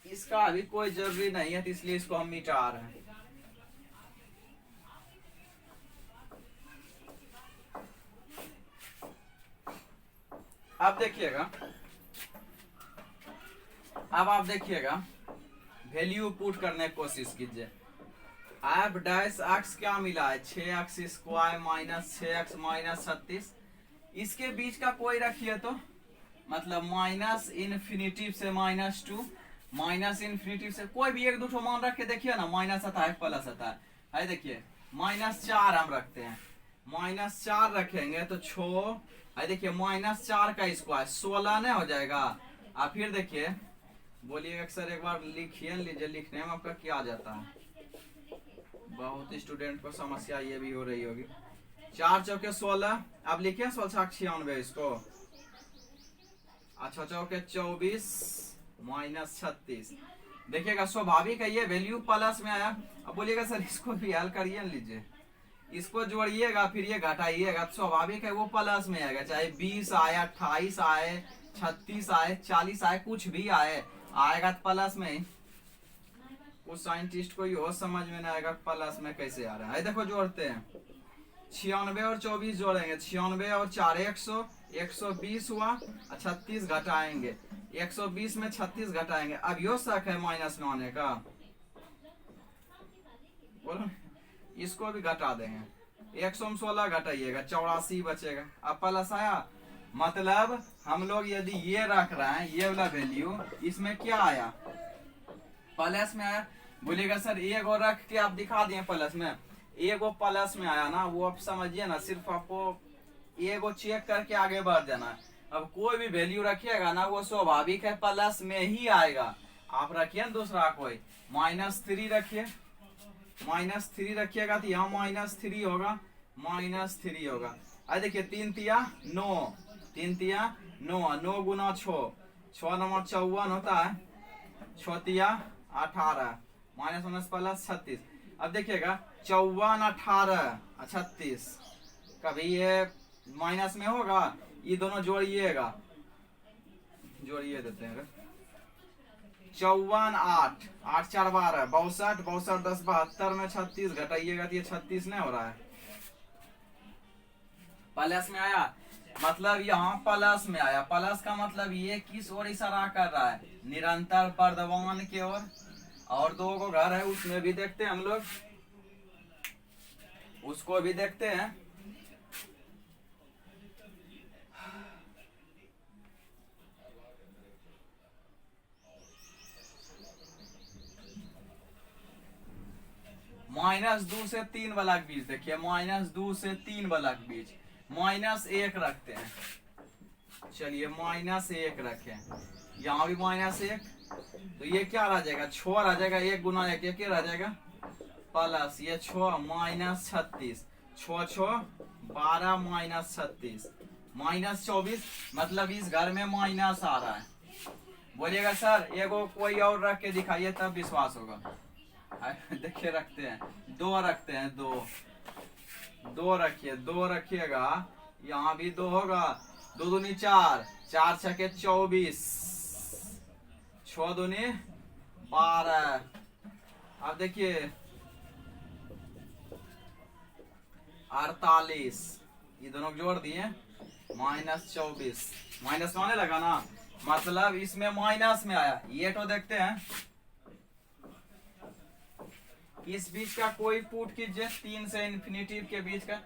A: इसका अभी कोई जरूरी नहीं है, तो इसलिए इसको हम मिटा रहे हैं। अब देखिएगा, अब आप देखिएगा वैल्यू पुट करने की कोशिश कीजिए। एफ डैश एक्स क्या मिला है, 6x² -6x -36। इसके बीच का कोई रखिए तो, मतलब -∞ से -2, -∞ से कोई भी एक दो मान रख के देखिए ना, माइनस आता है प्लस आता है। देखिए -4 हम रखते हैं, -4 रखेंगे तो 6, देखिए -4 का स्क्वायर 16 नहीं हो जाएगा। और फिर देखिए बोलिएगा सर एक बार लिखिए, लीजिए, लिखने में आपका क्या आ जाता है, बहुत स्टूडेंट को समस्या ये भी हो रही होगी। 4 चौके 16, अब लिखिए 96 इसको, अच्छा चौके 24 -36। देखिएगा स्वाभाविक है ये वैल्यू प्लस में आया। अब बोलिएगा सर इसको भी हल करिए, लीजिए, इसको जोड़िएगा फिर ये घटाइएगा, तो स्वाभाविक है वो प्लस में आएगा, चाहे 20 आए, 28 आए, 36 आए, 40 आए, कुछ भी आए, आएगा तो प्लस में। कुछ साइंटिस्ट को ये समझ में नहीं आएगा प्लस में कैसे आ रहा है। देखो जोड़ते हैं, 96 और 24 जोड़ेंगे, 96 और 4 100, 120 हुआ, 36 घटाएंगे, 120 में 36 घटाएंगे। अब यो शक है माइनस में आने का, बोलो, इसको भी घटा देंगे, 116 घटाइएगा, 84 बचेगा। अब प्लस आया, मतलब हम लोग यदि ये रख रहे हैं, ये वाला वैल्यू, इसमें क्या आया, प्लस में आया। बोलिएगा सर एक और रख के आप दिखा दिए प्लस में, एक और प्लस में आया ना, वो आप समझिए ना, सिर्फ आपको एक और चेक करके आगे बढ़ जाना है। अब कोई भी वैल्यू रखिएगा ना, वो स्वाभाविक है प्लस में ही आएगा। आप रखिए ना दूसरा कोई, -3 रखिए, -3 रखिएगा तो यहाँ -3 होगा, -3 होगा। देखिए 3 तिया 9, 3 तिया 9, 9 गुना 6, 6 नंबर 54 होता है, 6 तिया 18, -19 प्लस 36। अब देखिएगा 54 18 36, कभी ये माइनस में होगा, ये दोनों जोड़िएगा, जोड़िए देते हैं, 54 8, 8 4 12, 62, 62 10 72 में 36 घटाइएगा तो ये 36 नहीं हो रहा है, प्लस में आया, मतलब यहाँ प्लस में आया। प्लस का मतलब ये किस ओर इशारा कर रहा है, निरंतर वर्धमान की ओर। और 2 को घर है, उसमें भी देखते हैं हम लोग, उसको भी देखते हैं। -2 से 3 वाला के बीच देखिए, -2 से 3 वाला के बीच -1 रखते हैं। चलिए -1 रखें, यहाँ भी -1, तो ये क्या रह जाएगा, 6 रह जाएगा, 1 गुना 1 1 रह जाएगा, प्लस ये 6 -36, 6 6 12 -36 -24, मतलब इस घर में माइनस आ रहा है। बोलिएगा सर एगो कोई और रख के दिखाइए तब विश्वास होगा। देखिए रखते हैं, 2 रखते हैं, 2 रखिए, 2 रखिएगा, यहाँ भी 2 होगा, 2 दूनी 4, 4 छके 24, 6 दूनी 12। अब देखिए 48, ये दोनों जोड़ दिए, -24, माइनस में आने लगा ना, मतलब इसमें माइनस में आया। ये तो देखते हैं, इस बीच का कोई पुट कीजिए, 3 से इन्फिनिटिव के बीच का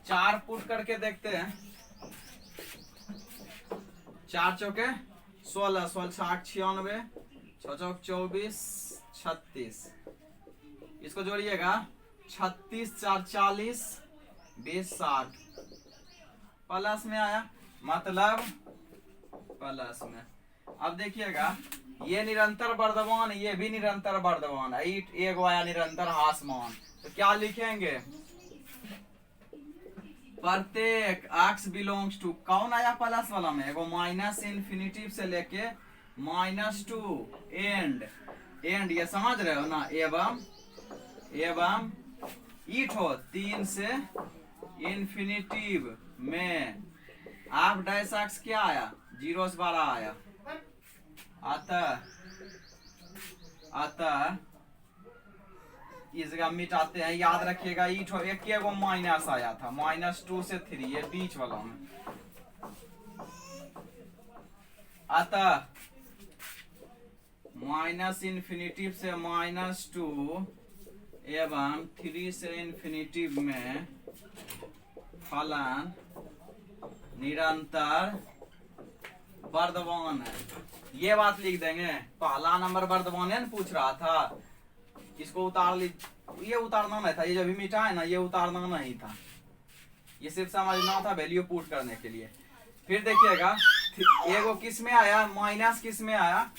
A: 4 पुट करके देखते हैं। 4 चौके 16, 16 60 96, 6 चौक 24, 36, इसको जोड़िएगा, 36 4 40, 20 60, प्लस में आया, मतलब प्लस में। अब देखिएगा ये निरंतर वर्धमान, ये भी निरंतर वर्धमान, एक आया निरंतर हासमान, तो क्या लिखेंगे, प्रत्येक x बिलोंग्स टू, कौन आया प्लस वाला में, एगो माइनस इन्फिनिटिव से लेके -2 एंड, ये समझ रहे हो ना, एवं ईठो 3 से इन्फिनिटिव में आप डैश एक्स क्या आया, 0 से 12 आया, अतः इस जगह मिटाते हैं। याद रखिएगा एक को माइनस आया था, -2 से 3, ये बीच वाला में, अतः माइनस इन्फिनिटिव से -2 एवं 3 से इन्फिनिटिव में फलन निरंतर वर्धमान है। ये बात लिख देंगे, पहला नंबर वर्धमान है पूछ रहा था, इसको उतार ली, ये उतारना नहीं था, ये जो भी मिटा है ना ये उतारना नहीं था, ये सिर्फ समझना था वैल्यू पुट करने के लिए। फिर देखिएगा एगो किस में आया, माइनस किस में आया,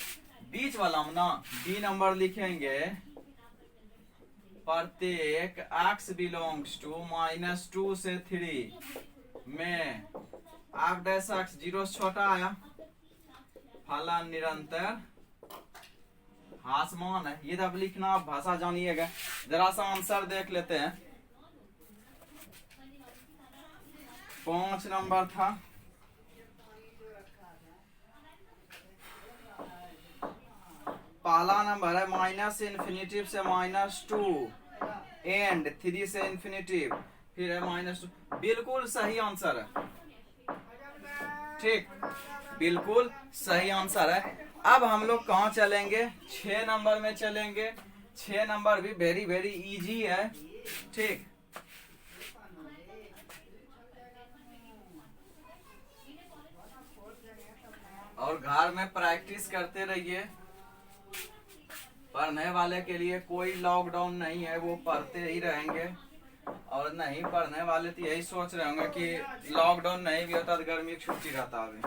A: बीच वाला में ना, बी नंबर लिखेंगे, प्रत्येक x बिलोंग्स टू -2 से 3 में आप डैश x 0 से छोटा आया, फलन निरंतर हासमान है। ये तब लिखना, आप भाषा जानिएगा। जरा सा आंसर देख लेते हैं, 5 नंबर था, पहला नंबर है माइनस इन्फिनिटिव से -2 एंड 3 से इन्फिनिटिव, फिर है -2, बिल्कुल सही आंसर है, ठीक, बिल्कुल सही आंसर है। अब हम लोग कहाँ चलेंगे, 6 नंबर में चलेंगे। 6 नंबर भी वेरी वेरी इजी है, ठीक। और घर में प्रैक्टिस करते रहिए, पढ़ने वाले के लिए कोई लॉकडाउन नहीं है, वो पढ़ते ही रहेंगे, और नहीं पढ़ने वाले तो यही सोच रहे होंगे कि लॉकडाउन नहीं भी होता तो गर्मी की छुट्टी रहता। अभी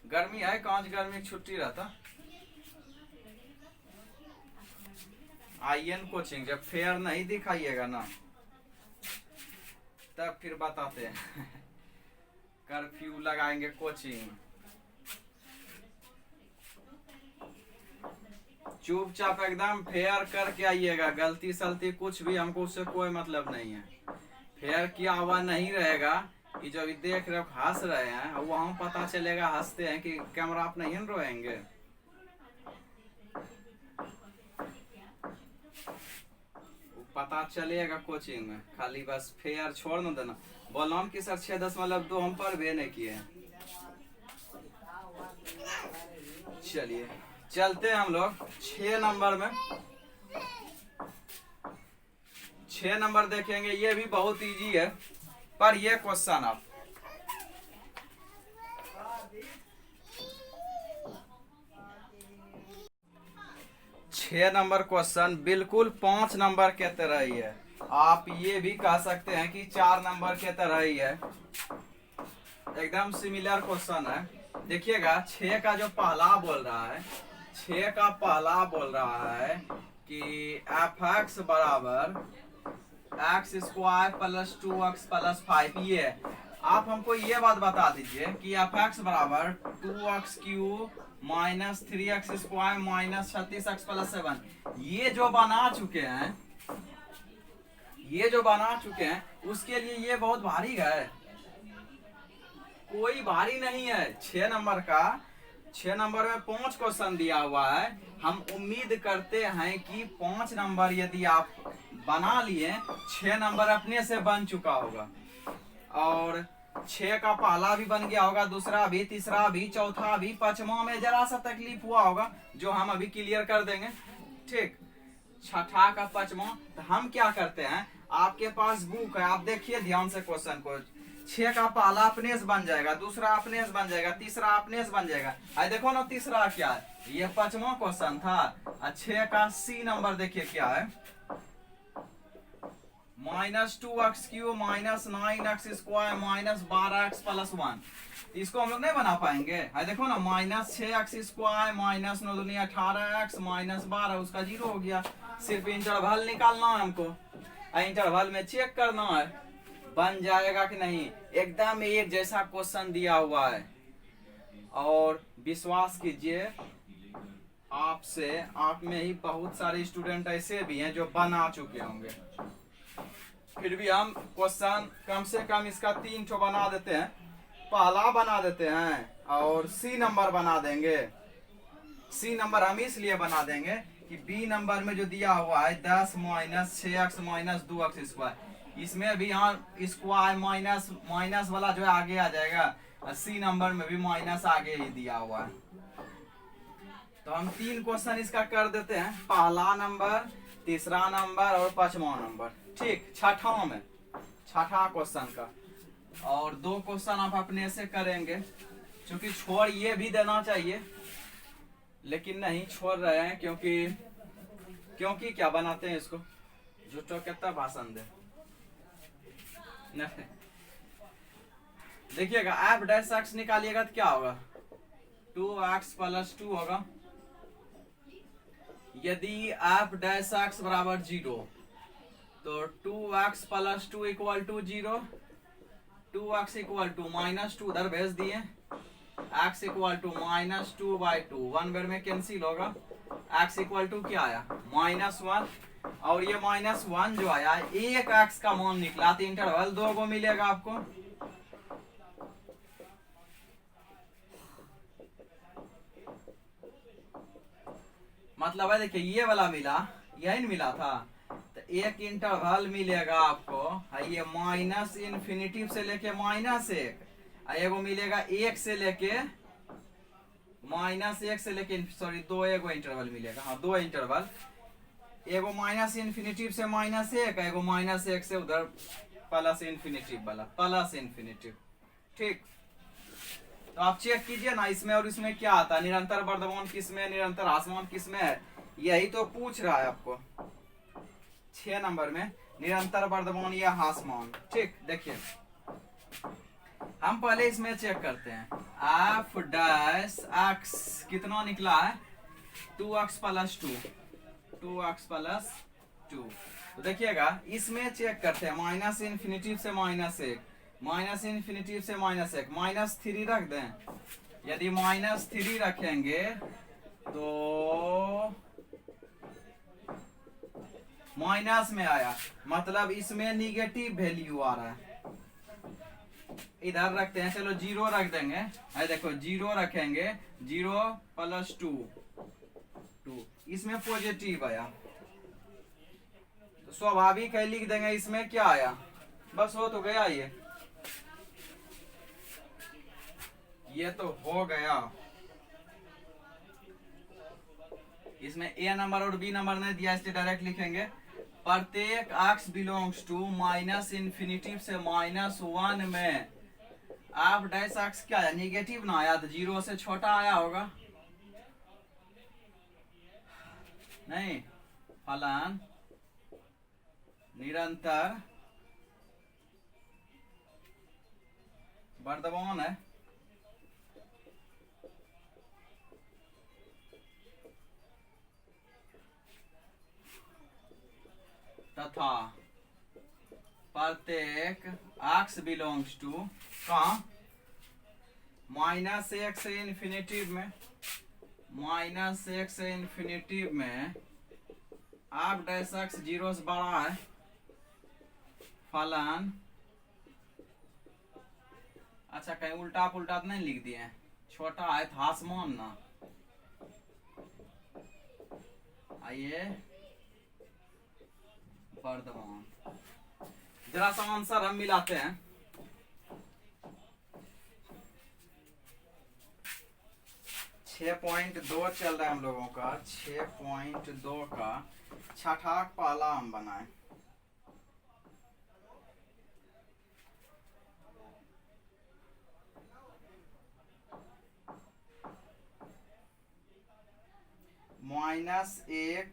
A: गर्मी है, कौन गर्मी की छुट्टी रहता। आइए कोचिंग, जब फेयर नहीं दिखाइएगा ना तब फिर बताते हैं कर्फ्यू लगाएंगे कोचिंग। चुपचाप एकदम फेयर करके आइएगा, गलती सलती कुछ भी हमको उससे कोई मतलब नहीं है। फेयर किया हुआ नहीं रहेगा, कि जो देख रहे हो हंस रहे हैं, वहां पता चलेगा हंसते हैं कि कैमरा आप नहीं रोएंगे। पता चलेगा कोचिंग में, खाली बस फेयर छोड़ न देना। बोला कि सर 6.2 हम पर भी नहीं किए। चलिए चलते हैं हम लोग 6 नंबर में। 6 नंबर देखेंगे, ये भी बहुत इजी है, पर ये क्वेश्चन आप 6 नंबर क्वेश्चन बिल्कुल 5 नंबर के तरह ही है। आप ये भी कह सकते हैं कि 4 नंबर के तरह ही है, एकदम सिमिलर क्वेश्चन है। देखिएगा 6 का जो पहला बोल रहा है, 6 का पहला बोल रहा है कि एफ एक्स बराबर x square plus 2x plus 5। ये आप हमको ये बात बता दीजिए कि एफ एक्स बराबर 2x³ minus 3x square minus 36x plus 7, ये जो बना चुके हैं, ये जो बना चुके हैं, उसके लिए ये बहुत भारी है? कोई भारी नहीं है। 6 नंबर का, 6 नंबर में 5 क्वेश्चन दिया हुआ है। हम उम्मीद करते हैं कि 5 नंबर यदि आप बना लिए, 6 नंबर अपने से बन चुका होगा। और 6 का पहला भी बन गया होगा, दूसरा भी, तीसरा भी, चौथा भी, पांचवा में जरा सा तकलीफ हुआ होगा जो हम अभी क्लियर कर देंगे। ठीक, छठा का पांचवा। तो हम क्या करते हैं, आपके पास बुक है, आप देखिए ध्यान से क्वेश्चन को। 6 का पहला अपने से बन जाएगा, दूसरा अपने से बन जाएगा, तीसरा अपने से बन जाएगा। आई देखो ना तीसरा क्या है, ये 5वां क्वेश्चन था। 6 का सी नंबर देखिए क्या है, minus 2x³ minus 9x square minus 12x plus 1। इसको हम लोग नहीं बना पाएंगे। है देखो ना, माइनस 6x स्क्वायर माइनस 9 दूनी 18x माइनस 12, उसका 0 हो गया। सिर्फ इंटरवल निकालना है हमको, इंटरवल में चेक करना है बन जाएगा कि नहीं। एकदम एक जैसा क्वेश्चन दिया हुआ है, और विश्वास कीजिए आपसे, आप में ही बहुत सारे स्टूडेंट ऐसे भी हैं जो बना चुके होंगे। फिर भी हम क्वेश्चन कम से कम इसका 3 ठो बना देते हैं। पहला बना देते हैं और सी नंबर बना देंगे। सी नंबर हम इसलिए बना देंगे कि बी नंबर में जो दिया हुआ है 10 minus 6x minus 2x square, इसमें भी यहाँ स्क्वायर माइनस माइनस वाला जो है आगे आ जाएगा, और सी नंबर में भी माइनस आगे ही दिया हुआ है। तो हम 3 क्वेश्चन इसका कर देते हैं, पहला नंबर, तीसरा नंबर और 5वां नंबर। ठीक, छठा में, छठा क्वेश्चन का, और 2 क्वेश्चन आप अपने से करेंगे, क्योंकि छोड़ ये भी देना चाहिए, लेकिन नहीं छोड़ रहे हैं, क्योंकि क्या बनाते हैं इसको, झूठो कितना भाषण दे। नहीं, देखिएगा एफ डैश एक्स निकालिएगा तो क्या होगा, 2x प्लस 2 होगा। यदि एफ डैश एक्स बराबर 0, तो 2x plus 2 equal to 0, 2x equal to minus 2 उधर भेज दिए, x इक्वल टू माइनस 2/2, 1 बेर में कैंसिल होगा। x इक्वल टू क्या आया, -1, और ये -1 जो आया, एक x का मान निकला, तो इंटरवल 2 को मिलेगा आपको। मतलब है देखिए, ये वाला मिला, यही मिला था, तो एक इंटरवल मिलेगा आपको, ये माइनस इन्फिनिटी से लेके -1, एगो मिलेगा 1 से लेके -1 से लेके, सॉरी 2 एगो इंटरवल मिलेगा। हाँ, 2 इंटरवल, एगो माइनस इन्फिनिटी से -1, एगो -1 से उधर प्लस इन्फिनिटी वाला, प्लस इन्फिनिटी। ठीक, तो आप चेक कीजिए ना, इसमें और इसमें क्या आता है, निरंतर वर्धमान किसमें, निरंतर ह्रासमान किसमें है, यही तो पूछ रहा है आपको 6 नंबर में, निरंतर वर्धमान या ह्रासमान। ठीक, देखिए हम पहले इसमें चेक करते हैं, एफ डैश एक्स कितना निकला है, 2x प्लस 2, 2x प्लस 2। तो देखिएगा इसमें चेक करते हैं, माइनस इन्फिनिटी से -1, माइनस इन्फिनिटी से -1, -3 रख दें। यदि -3 रखेंगे तो माइनस में आया, मतलब इसमें निगेटिव वैल्यू आ रहा है। इधर रखते हैं, चलो 0 रख देंगे। है देखो 0 रखेंगे, 0 प्लस 2, इसमें पॉजिटिव आया, तो स्वाभाविक है लिख देंगे इसमें क्या आया, बस हो तो गया। ये तो हो गया। इसमें ए नंबर और बी नंबर नहीं दिया, इसलिए डायरेक्ट लिखेंगे प्रत्येक x belongs to minus infinity से -1 में आप डैश एक्स क्या है, निगेटिव ना आया तो 0 से छोटा आया होगा नहीं, फलन निरंतर वर्धमान है तथा प्रत्येक x बिलोंग्स टू कहाँ -1 से इन्फिनिटी में, -1 से इन्फिनिटी में आप डैश एक्स 0 से बड़ा है फलन, अच्छा कहीं उल्टा पुल्टा तो नहीं लिख दिए हैं, छोटा है तो हासमान ना, आइए वर्धमान। जरा सा आंसर हम मिलाते हैं। 6.2 चल रहा है हम लोगों का, 6.2 का छठा पहला हम बनाए। -1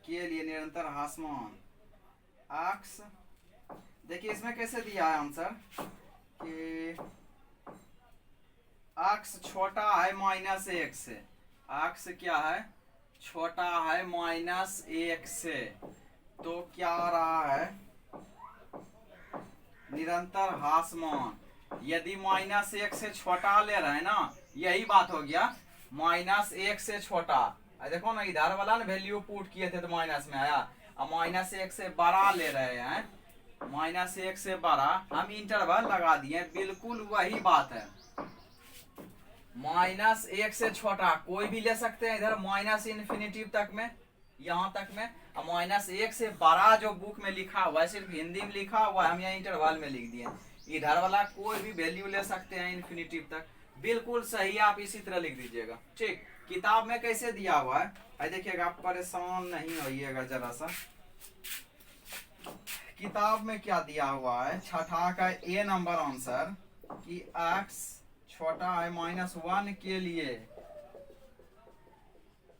A: के लिए निरंतर हासमान एक्स, देखिए इसमें कैसे दिया है आंसर कि एक्स छोटा है -1 से, एक्स क्या है छोटा है -1 से, तो क्या आ रहा है निरंतर हासमान। यदि -1 से छोटा ले रहे हैं ना, यही बात हो गया, -1 से छोटा, देखो ना इधर वाला ना वैल्यू पुट किए थे तो माइनस में आया, अब -1 से बड़ा ले रहे हैं, -1 से बड़ा हम इंटरवल लगा दिए, बिल्कुल वही बात है। -1 से छोटा कोई भी ले सकते हैं इधर माइनस इन्फिनिटी तक में, यहाँ तक में, अब -1 से बड़ा जो बुक में लिखा हुआ है सिर्फ हिंदी में लिखा हुआ है, हम यहाँ इंटरवल में लिख दिए। इधर वाला कोई भी वैल्यू ले सकते हैं इन्फिनिटी तक, बिल्कुल सही, आप इसी तरह लिख दीजिएगा। ठीक, किताब में कैसे दिया हुआ है देखिएगा, आप परेशान नहीं होइएगा जरा सा। किताब में क्या दिया हुआ है, छठा का ए नंबर आंसर कि x छोटा है -1 के लिए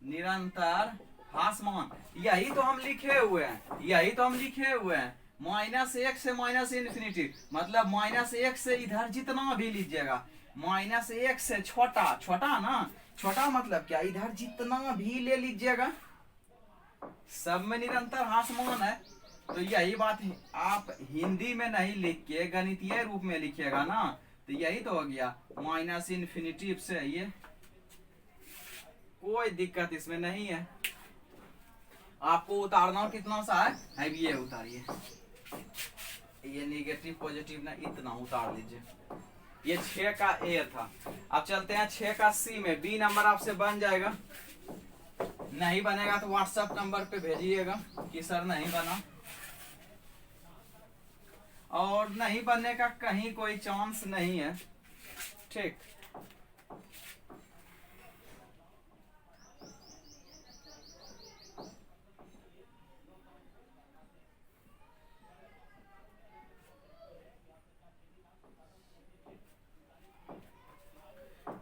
A: निरंतर हासमान, यही तो हम लिखे हुए हैं, यही तो हम लिखे हुए हैं। -1 से इन्फिनिटी मतलब -1 से इधर जितना भी लीजिएगा, -1 से छोटा, छोटा ना, छोटा मतलब क्या, इधर जितना भी ले लीजिएगा सब में निरंतर हासमान है। तो यही बात है, आप हिंदी में नहीं लिख के गणितीय रूप में लिखिएगा ना, तो यही तो हो गया -इन्फिनिटी से, ये कोई दिक्कत इसमें नहीं है। आपको उतारना कितना सा है ये उतारिए, ये नेगेटिव पॉजिटिव ना इतना उतार लीजिए। ये 6 का ए था। अब चलते हैं 6 का सी में, बी नंबर आपसे बन जाएगा, नहीं बनेगा तो व्हाट्सएप नंबर पे भेजिएगा कि सर नहीं बना, और नहीं बनने का कहीं कोई चांस नहीं है। ठीक,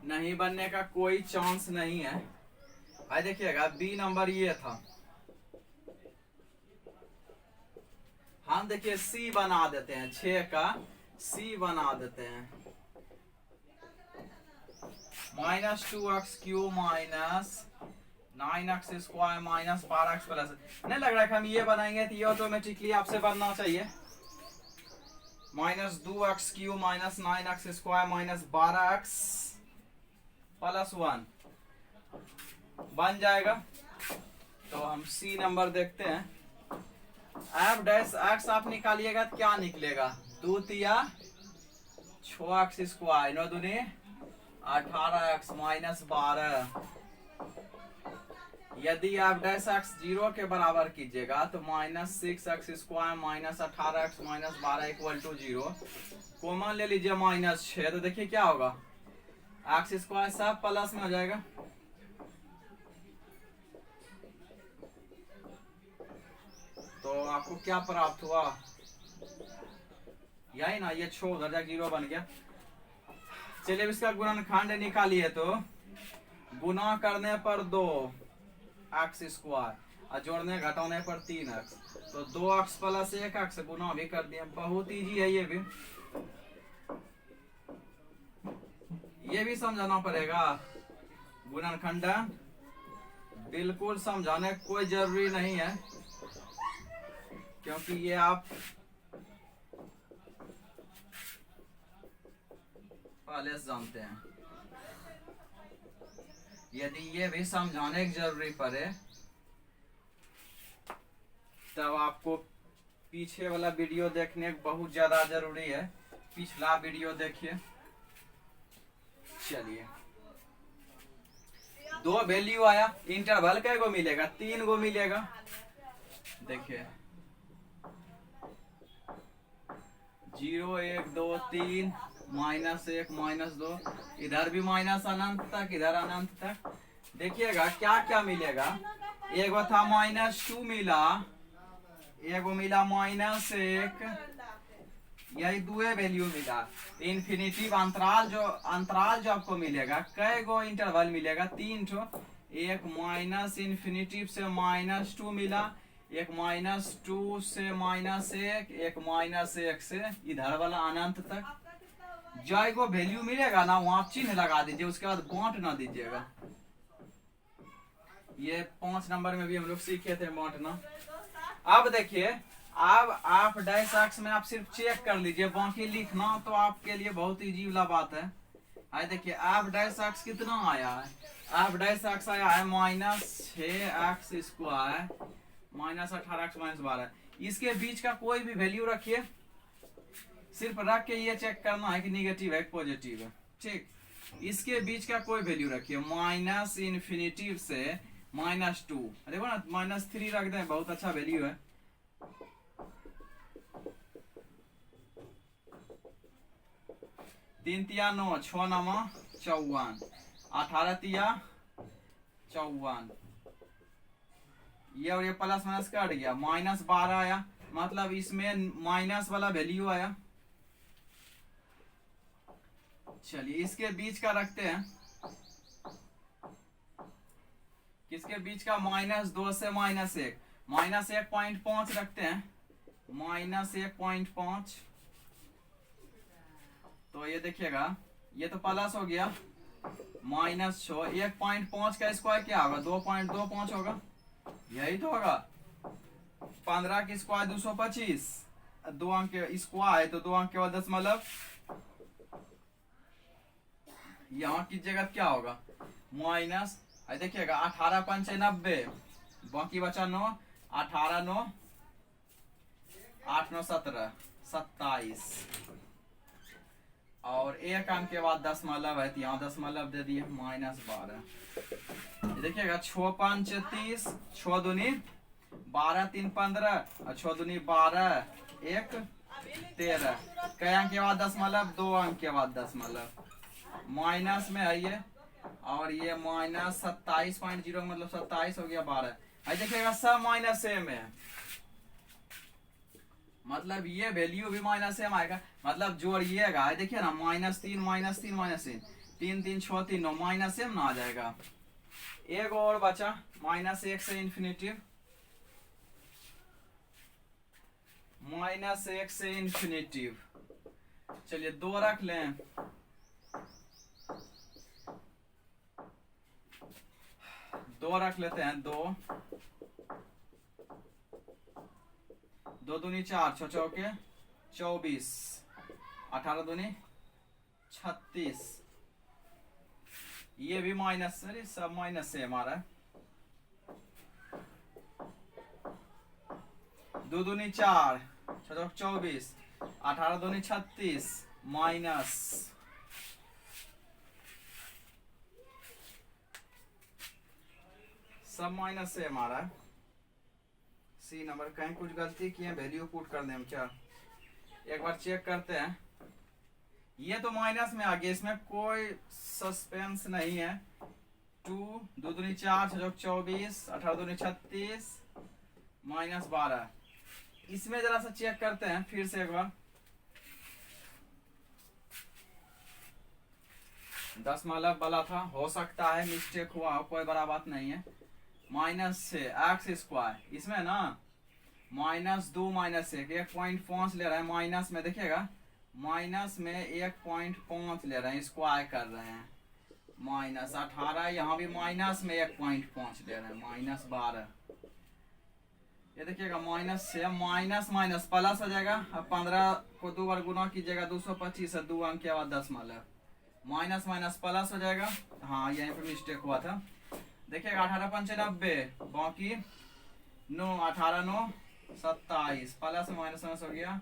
A: नहीं बनने का कोई चांस नहीं है। आई देखिएगा बी नंबर ये था, हम देखिए सी बना देते हैं, 6 का सी बना देते हैं, -2x³ -9x² -12x+, नहीं लग रहा है कि हम ये बनाएंगे तो ये ऑटोमेटिकली आपसे बनना चाहिए, -2x³ -9x² -12x+1 बन जाएगा। तो हम सी नंबर देखते हैं, f' आप निकालिएगा तो क्या निकलेगा, 2 तिया 6x², 9 दूनी 18x -12। यदि आप -x 0 के बराबर कीजिएगा तो -6x² -18x -12 = 0, कॉमन ले लीजिए -6, तो देखिए क्या होगा, x² सब प्लस में हो जाएगा, तो आपको क्या प्राप्त हुआ, यही ना, ये 6 उधर जा 0 बन गया। चलिए इसका गुणनखंड निकालिए, तो गुना करने पर 2 एक्स स्क्वायर और जोड़ने घटाने पर 3 एक्स, तो 2 एक्स प्लस 1 एक्स गुना भी कर दिया। बहुत इजी है ये भी समझाना पड़ेगा। गुणनखंड बिल्कुल समझाने कोई जरूरी नहीं है, क्योंकि ये आप पहले से जानते हैं। यदि ये भी समझाने की जरूरी पड़े तब आपको पीछे वाला वीडियो देखने बहुत ज्यादा जरूरी है। पिछला वीडियो देखिए। चलिए 2 वैल्यू आया, इंटरवल कै गो मिलेगा, 3 गो मिलेगा। देखिए 0 1 2 3 -1 -2, इधर भी माइनस अनंत तक, इधर अनंत तक। देखिएगा क्या क्या मिलेगा। एगो था -2 मिला, एगो मिला -1, यही 2 वैल्यू मिला। इन्फिनिटिव अंतराल जो आपको मिलेगा, कै गो इंटरवल मिलेगा, 3 ठो। एक माइनस इन्फिनिटिव से -2 मिला, एक -2 से -1, एक -1 से इधर वाला अनंत तक। जो को वैल्यू मिलेगा ना, वहां चिन्ह लगा दीजिए, उसके बाद बांट ना दीजिएगा। ये 5 नंबर में भी हम लोग सीखे थे बांटना। अब देखिए, अब आप डैश एक्स में आप सिर्फ चेक कर लीजिए, बाकी लिखना तो आपके लिए बहुत इजी वाला बात है। आए देखिए आप डैश एक्स कितना आया है, आप डैश एक्स आया है -6x स्क्वायर -18x -12। इसके बीच का कोई भी वैल्यू रखिए, सिर्फ रख के ये चेक करना है कि निगेटिव है पॉजिटिव है। ठीक, इसके बीच का कोई वैल्यू रखिए, माइनस इन्फिनिटिव से -2, देखो ना -3 रख दें, बहुत अच्छा वैल्यू है। तीन तिया 9, 6 नमा 54, 18 तिया 54। ये और ये प्लस माइनस कट गया, -12 आया, मतलब इसमें माइनस वाला वैल्यू आया। चलिए इसके बीच का रखते हैं, किसके बीच का, -2 से -1, -1.5 रखते हैं, -1.5। तो ये देखिएगा, ये तो प्लस हो गया, -6, 1.5 का स्क्वायर क्या होगा, 2.25 होगा, यही तो होगा। 15 की स्क्वायर 225, 2 अंक स्क्वायर तो 2 अंक के बाद दशमलव। यहाँ की जगह क्या होगा, माइनस, देखिएगा 18 पंचे 90, बाकी बचा 9, 18 9 8 9 17, 27, और 1 अंक के बाद दशमलव है, यहाँ दशमलव दे दिए, -12। देखिएगा 6 5 30, 6 दूनी 12 3 15, और 6 दूनी 12 1 13। कई अंक के बाद दशमलव, 2 अंक के बाद दशमलव, माइनस में है ये, और ये -27.0 मतलब 27 हो गया 12। देखिएगा सब माइनस सेम है, मतलब ये वैल्यू भी -m आएगा, मतलब जोड़िएगा, देखिए ना -3 -3 -3, 3 3 6 3 9, -m ना आ जाएगा। एक और बचा, -1 से इन्फिनिटिव, -1 से इन्फिनिटिव। चलिए 2 रख लें, दो रख लेते हैं, 2 2 दूनी 4, 6 चौके 24, 18 दूनी 36। ये भी माइनस, अरे सब माइनस से हमारा। 2 दूनी 4, 6 चौक 24, 18 दूनी 36, माइनस। सब माइनस से हमारा। सी नंबर, कहीं कुछ गलती किए, वैल्यू पुट कर दें हम क्या, एक बार चेक करते हैं। ये तो माइनस में आ गया, इसमें कोई सस्पेंस नहीं है। 2 2 दूनी 4, 6 24, 18 दूनी 36, -12। इसमें जरा सा चेक करते हैं फिर से एक बार। 10 वाला था, हो सकता है मिस्टेक हुआ हो, कोई बड़ा बात नहीं है। -6 x², इसमें ना -2 -1 1.5 ले रहा है, माइनस में देखिएगा, माइनस में 1.5 ले रहे हैं, स्क्वायर कर रहे हैं, -18, यहाँ भी माइनस में 1.5 ले रहे हैं, -12। ये देखिएगा माइनस से माइनस माइनस प्लस हो जाएगा। अब 15 को 2 बार गुना कीजिएगा, 225 है, 2 अंक के बाद 10 माइनस माइनस प्लस हो जाएगा। हाँ यहीं पे मिस्टेक हुआ था। देखिएगा 18×5 = 90, बाकी 9, 18 9 27, प्लस माइनस माइनस हो गया।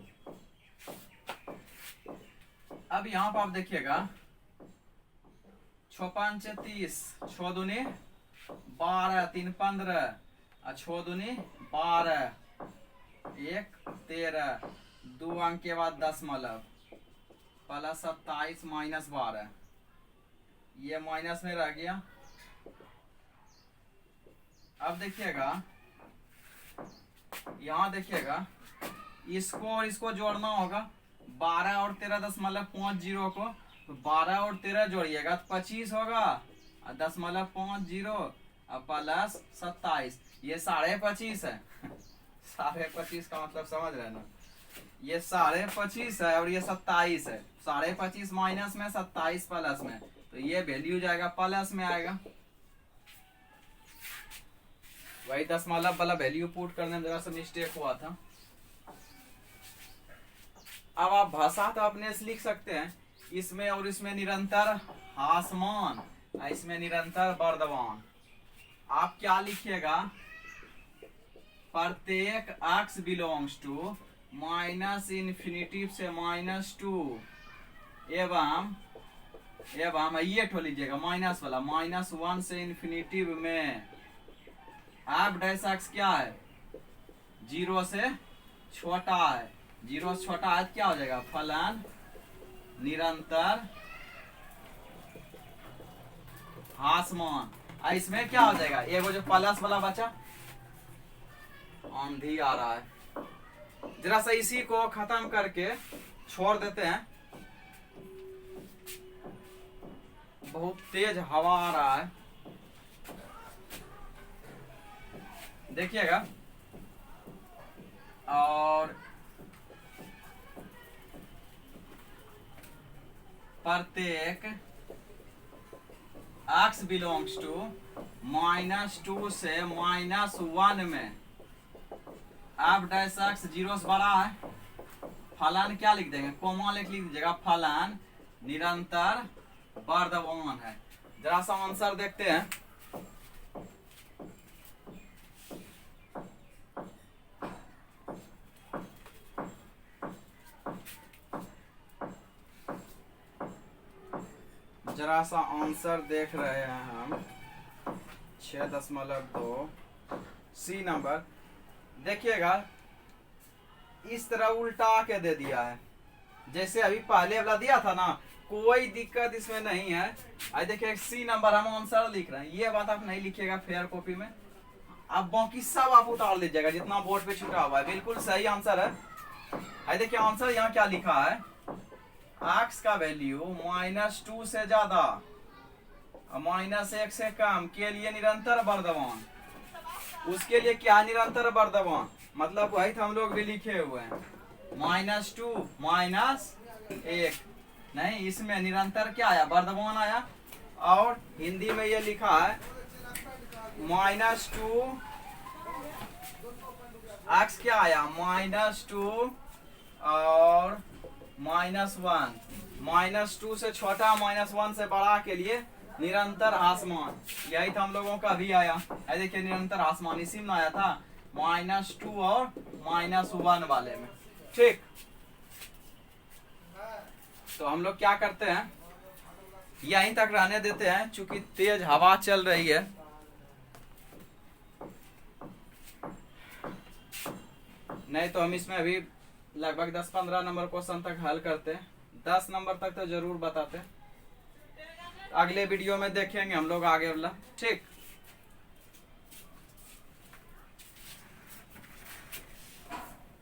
A: अब यहाँ पर आप देखिएगा 6×5 = 30, 6 दूनी 12, 3 15, 6 दूनी 12, 1 13, 2 अंक के बाद 10 प्लस 27 -12, ये माइनस में रह गया। अब देखिएगा यहाँ देखिएगा, इसको और इसको जोड़ना होगा, 12 और 13.50 को, तो 12 और 13 जोड़िएगा तो 25 होगा, 10.50 और प्लस 27, ये 25.5 है। 25.5 का मतलब समझ रहे हैं ना, ये 25.5 है और ये 27 है, 25.5 माइनस में 27 प्लस में, तो ये वैल्यू जाएगा प्लस में आएगा। वही 10 वाला वैल्यू पुट करने में जरा सा मिस्टेक हुआ था। अब आप भाषा तो अपने से लिख सकते हैं, इसमें और इसमें निरंतर ह्रासमान, इसमें निरंतर वर्धमान। आप क्या लिखिएगा, प्रत्येक x बिलोंग्स टू -∞ से -2 एवं ये ठो लीजिएगा माइनस वाला, -1 से इन्फिनिटी में f' क्या है, 0 से छोटा है, 0 से छोटा है तो क्या हो जाएगा, फलन निरंतर ह्रासमान। इसमें क्या हो जाएगा, ये वो जो प्लस वाला बचा, आंधी आ रहा है, जरा सा इसी को खत्म करके छोड़ देते हैं, बहुत तेज हवा आ रहा है, देखिएगा। और प्रत्येक x बिलोंग्स टू -2 से -1 में f' 0 से बड़ा है, फलन क्या लिख देंगे, कोमा लिख दीजिएगा, फलन निरंतर वर्धमान है। जरा सा आंसर देखते हैं। जरा सा आंसर देख रहे हैं हम, 6.2 सी नंबर। देखिएगा इस तरह उल्टा के दे दिया है, जैसे अभी पहले वाला दिया था ना, कोई दिक्कत इसमें नहीं है। आज देखिए सी नंबर हम आंसर लिख रहे हैं, ये बात आप नहीं लिखिएगा फेयर कॉपी में, अब बाकी सब आप उतार लीजिएगा जितना बोर्ड पे छुटा हुआ है, बिल्कुल सही आंसर है। आज देखिए आंसर यहाँ क्या लिखा है, x का वैल्यू -2 से ज्यादा और -1 से कम के लिए निरंतर वर्धमान, उसके लिए क्या निरंतर वर्धमान, मतलब वही हम लोग भी लिखे हुए हैं, -2 -1 नहीं, इसमें निरंतर क्या आया, वर्धमान आया। और हिंदी में ये लिखा है -2 x क्या आया, -2 और -1, -2 से छोटा -1 से बड़ा के लिए निरंतर ह्रासमान, यही था हम लोगों का भी आया। देखिए निरंतर ह्रासमान इसी में आया था, -2 और -1 वाले में, ठीक। तो हम लोग क्या करते हैं, यहीं तक रहने देते हैं, चूंकि तेज हवा चल रही है। नहीं तो हम इसमें अभी लगभग 10-15 नंबर क्वेश्चन तक हल करते हैं, 10 नंबर तक तो जरूर बताते, अगले वीडियो में देखेंगे हम लोग आगे वाला, ठीक।